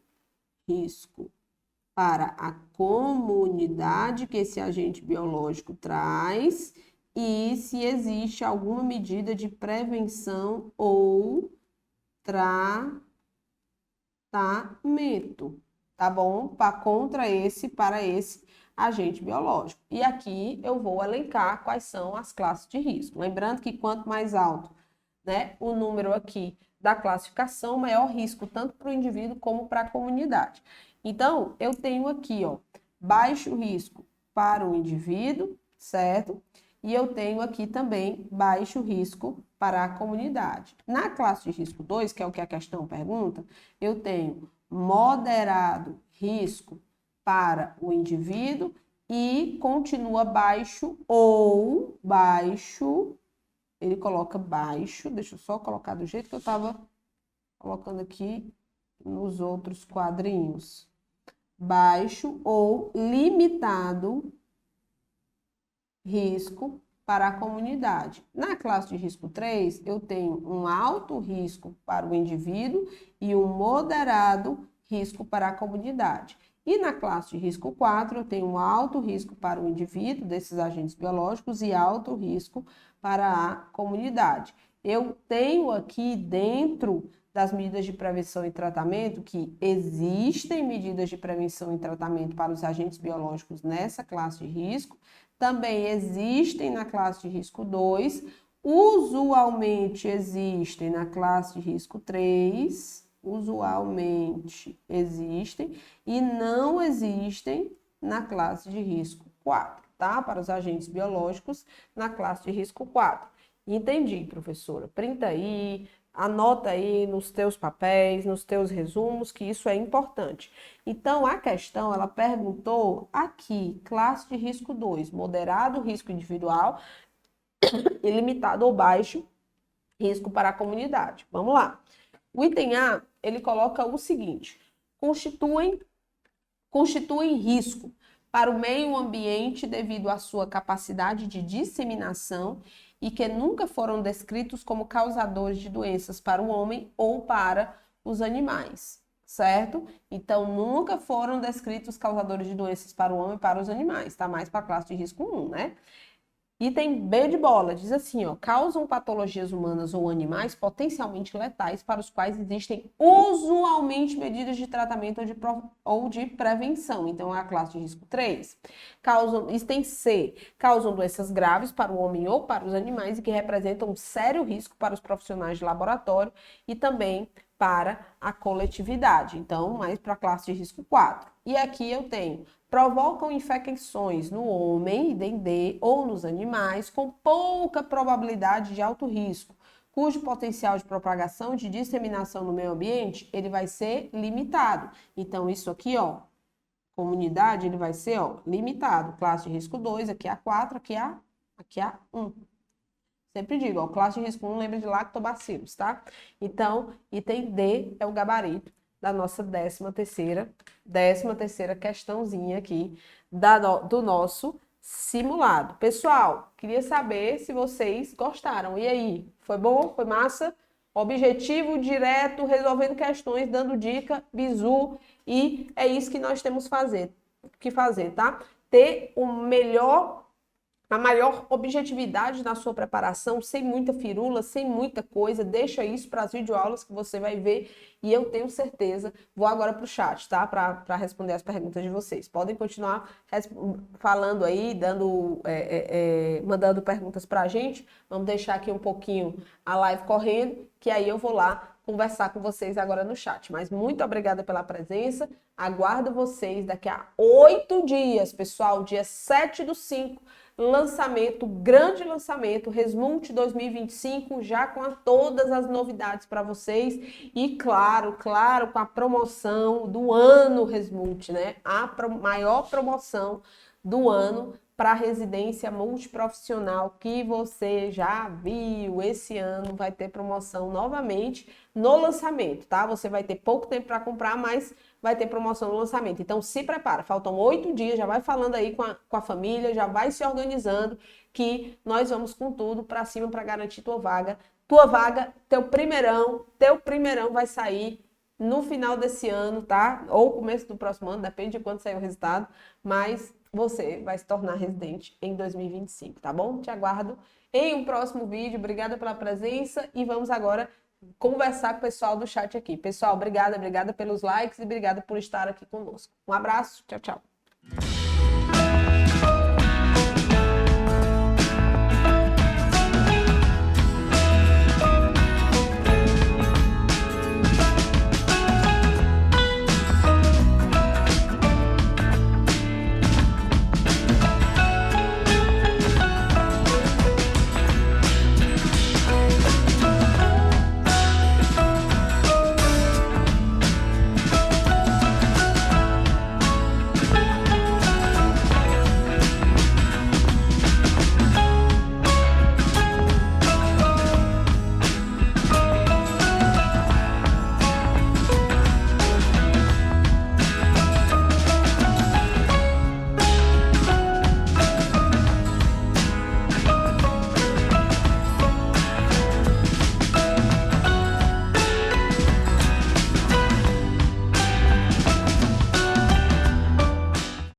para a comunidade que esse agente biológico traz e se existe alguma medida de prevenção ou tratamento, tá bom? Para esse agente biológico. E aqui eu vou elencar quais são as classes de risco. Lembrando que quanto mais alto, né, o número aqui da classificação, maior risco tanto para o indivíduo como para a comunidade. Então, eu tenho aqui, ó, baixo risco para o indivíduo, certo? E eu tenho aqui também baixo risco para a comunidade. Na classe de risco 2, que é o que a questão pergunta, eu tenho moderado risco para o indivíduo e continua baixo ou baixo, ele coloca baixo, deixa eu só colocar do jeito que eu estava colocando aqui nos outros quadrinhos. Baixo ou limitado risco para a comunidade. Na classe de risco 3, eu tenho um alto risco para o indivíduo e um moderado risco para a comunidade. E na classe de risco 4, eu tenho um alto risco para o indivíduo desses agentes biológicos e alto risco para a comunidade. Eu tenho aqui dentro das medidas de prevenção e tratamento que existem medidas de prevenção e tratamento para os agentes biológicos nessa classe de risco, também existem na classe de risco 2, usualmente existem na classe de risco 3, usualmente existem e não existem na classe de risco 4, tá? Para os agentes biológicos na classe de risco 4. Entendi, professora. Printa aí, anota aí nos teus papéis, nos teus resumos, que isso é importante. Então, a questão, ela perguntou aqui, classe de risco 2, moderado risco individual e limitado ou baixo risco para a comunidade. Vamos lá. O item A, ele coloca o seguinte: constituem risco para o meio ambiente devido à sua capacidade de disseminação e que nunca foram descritos como causadores de doenças para o homem ou para os animais, certo? Então, nunca foram descritos causadores de doenças para o homem e para os animais, tá? Mais para a classe de risco 1, né? Item B de bola, diz assim, ó, causam patologias humanas ou animais potencialmente letais para os quais existem usualmente medidas de tratamento ou de prevenção. Então, é a classe de risco 3. Item C, causam doenças graves para o homem ou para os animais e que representam um sério risco para os profissionais de laboratório e também para a coletividade. Então, mais para a classe de risco 4. E aqui eu tenho provocam infecções no homem, item D, ou nos animais, com pouca probabilidade de alto risco, cujo potencial de propagação e de disseminação no meio ambiente, ele vai ser limitado. Então, isso aqui, ó, comunidade, ele vai ser, ó, limitado. Classe de risco 2, aqui é a 4, aqui é a 1. Sempre digo, ó, classe de risco 1, lembra de lactobacilos, tá? Então, item D é o gabarito da nossa 13ª questãozinha aqui do nosso simulado. Pessoal, queria saber se vocês gostaram. E aí, foi bom? Foi massa? Objetivo direto, resolvendo questões, dando dica, bizu, e é isso que nós temos que fazer, tá? Ter a maior objetividade na sua preparação, sem muita firula, sem muita coisa, deixa isso para as videoaulas que você vai ver e eu tenho certeza, vou agora para o chat, tá? Para responder as perguntas de vocês. Podem continuar falando aí, mandando perguntas para a gente, vamos deixar aqui um pouquinho a live correndo, que aí eu vou lá conversar com vocês agora no chat. Mas muito obrigada pela presença, aguardo vocês daqui a 8 dias, pessoal, dia 7/5, lançamento, grande lançamento, Resmult 2025, já com todas as novidades para vocês e claro, com a promoção do ano Resmult, né? A maior promoção do ano para residência multiprofissional que você já viu. Esse ano vai ter promoção novamente no lançamento, tá? Você vai ter pouco tempo para comprar, mas vai ter promoção no lançamento. Então, se prepara. Faltam 8 dias, já vai falando aí com a família, já vai se organizando, que nós vamos com tudo para cima para garantir tua vaga. Tua vaga, teu primeirão vai sair no final desse ano, tá? Ou começo do próximo ano, depende de quando sair o resultado, mas você vai se tornar residente em 2025, tá bom? Te aguardo em um próximo vídeo. Obrigada pela presença e vamos agora conversar com o pessoal do chat aqui. Pessoal, obrigada pelos likes e obrigada por estar aqui conosco. Um abraço, tchau, tchau.